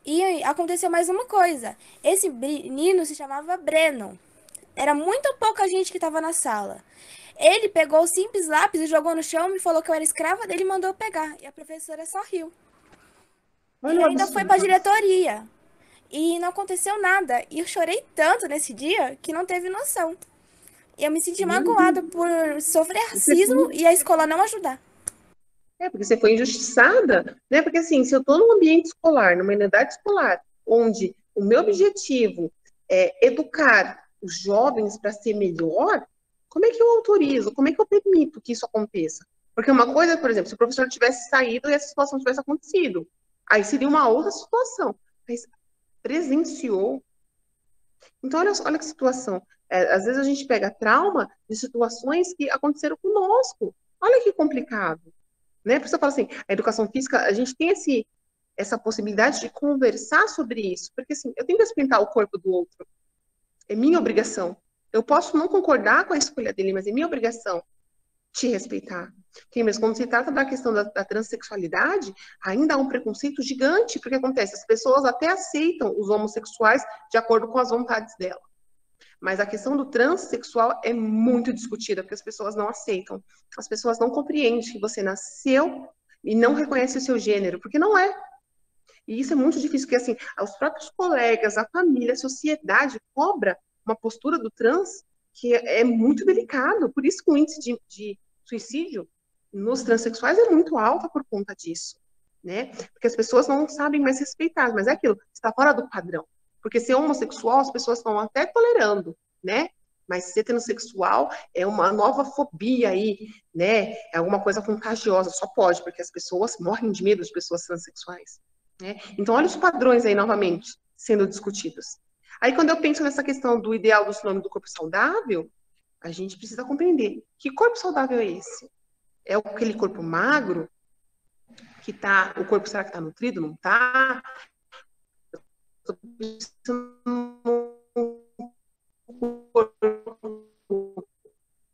E aconteceu mais uma coisa. Esse menino se chamava Breno. Era muito pouca gente que estava na sala. Ele pegou o simples lápis e jogou no chão, me falou que eu era escrava dele e mandou eu pegar. E a professora só riu. E ainda foi pra diretoria. E não aconteceu nada. E eu chorei tanto nesse dia que não teve noção. E eu me senti magoada por sofrer racismo e a escola não ajudar. Porque você foi injustiçada, né? Porque assim, se eu estou num ambiente escolar, numa unidade escolar, onde o meu objetivo é educar os jovens para ser melhor, como é que eu autorizo? Como é que eu permito que isso aconteça? Porque uma coisa, por exemplo, se o professor tivesse saído e essa situação tivesse acontecido, aí seria uma outra situação. Mas presenciou. Então, olha que situação. Às vezes a gente pega trauma de situações que aconteceram conosco. Olha que complicado. Né? Por isso eu falo assim, a educação física, a gente tem essa possibilidade de conversar sobre isso. Porque assim, eu tenho que respeitar o corpo do outro. É minha obrigação. Eu posso não concordar com a escolha dele, mas é minha obrigação te respeitar. Porque mesmo quando se trata da questão da transexualidade, ainda há um preconceito gigante, porque acontece, as pessoas até aceitam os homossexuais de acordo com as vontades dela. Mas a questão do transexual é muito discutida, porque as pessoas não aceitam. As pessoas não compreendem que você nasceu e não reconhece o seu gênero, porque não é. E isso é muito difícil, porque assim, os próprios colegas, a família, a sociedade cobra uma postura do trans que é muito delicado. Por isso que o índice de suicídio nos transexuais é muito alto por conta disso, né? Porque as pessoas não sabem mais respeitar, mas é aquilo, está fora do padrão. Porque ser homossexual, as pessoas estão até tolerando, né? Mas ser transexual é uma nova fobia aí, né? É alguma coisa contagiosa, só pode, porque as pessoas morrem de medo de pessoas transexuais, né? Então, olha os padrões aí, novamente, sendo discutidos. Aí, quando eu penso nessa questão do ideal do sinônimo do corpo saudável, a gente precisa compreender que corpo saudável é esse? É aquele corpo magro que tá, o corpo será que está nutrido? Não está?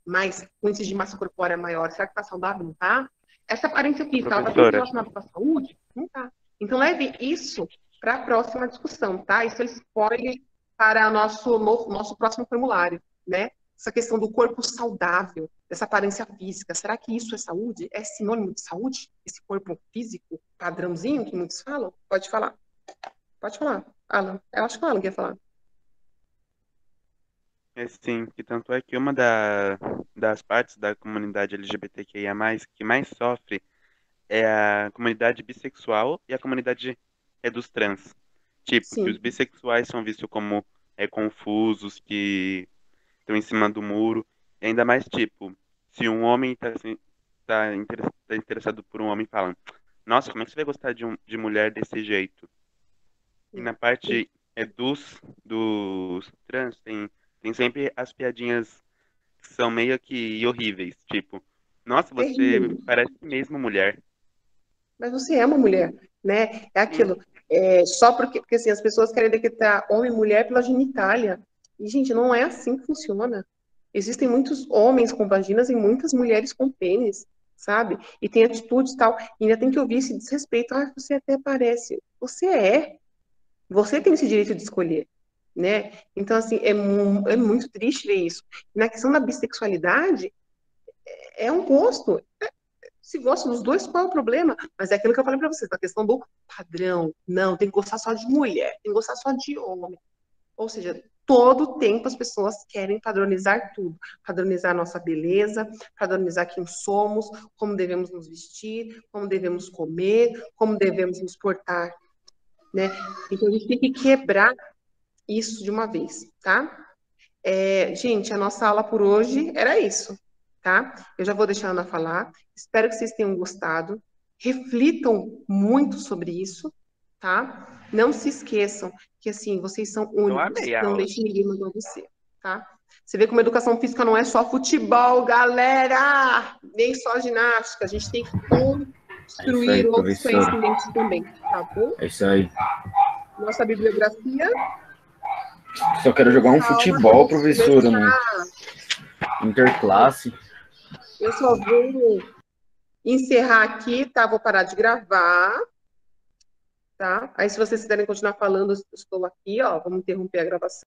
Mas o índice de massa corpórea maior, será que está saudável? Não está? Essa aparência física, ela está tudo relacionada com a saúde? Não está. Então, leve isso para a próxima discussão, tá? Isso é spoiler para o nosso próximo formulário, né? Essa questão do corpo saudável, dessa aparência física. Será que isso é saúde? É sinônimo de saúde? Esse corpo físico padrãozinho que muitos falam? Pode falar. Pode falar, Alan. Eu acho que o Alan quer falar. Sim, que tanto é que uma das partes da comunidade LGBTQIA+, que mais sofre é a comunidade bissexual e a comunidade dos trans. Tipo, que os Sim. bissexuais são vistos como confusos, que estão em cima do muro. E ainda mais, tipo, se um homem tá interessado por um homem, falam, nossa, como é que você vai gostar de mulher desse jeito? E na parte dos trans, tem sempre as piadinhas que são meio que horríveis. Tipo, nossa, você Terrível. parece mesmo mulher. Mas você é uma mulher, né? É aquilo. Só porque assim, as pessoas querem decretar homem e mulher pela genitália. E, gente, não é assim que funciona. Existem muitos homens com vaginas e muitas mulheres com pênis, sabe? E tem atitudes e tal. E ainda tem que ouvir esse desrespeito. Ah, você até parece. Você é. Você tem esse direito de escolher, né? Então, assim, é muito triste ver isso. Na questão da bissexualidade, é um gosto. Se gosta dos dois, qual é o problema? Mas é aquilo que eu falei para vocês, a questão do padrão. Não, tem que gostar só de mulher, tem que gostar só de homem. Ou seja, todo tempo as pessoas querem padronizar tudo. Padronizar a nossa beleza, padronizar quem somos, como devemos nos vestir, como devemos comer, como devemos nos portar, né? Então a gente tem que quebrar isso de uma vez, tá? Gente, a nossa aula por hoje era isso, tá? Eu já vou deixar a Ana falar. Espero que vocês tenham gostado. Reflitam muito sobre isso, tá? Não se esqueçam que, assim, vocês são Eu únicos. amei a Não aula. deixem ninguém mandar você, tá? Você vê como a educação física não é só futebol, galera! Nem só ginástica. A gente tem que construir outros professor. conhecimentos também, tá bom? É isso aí. Nossa bibliografia. Só quero jogar um Essa aula futebol, eu vou professora, no começar. interclasse. Eu só vou encerrar aqui, tá? Vou parar de gravar, tá? Aí, se vocês quiserem continuar falando, eu estou aqui, ó. Vamos interromper a gravação.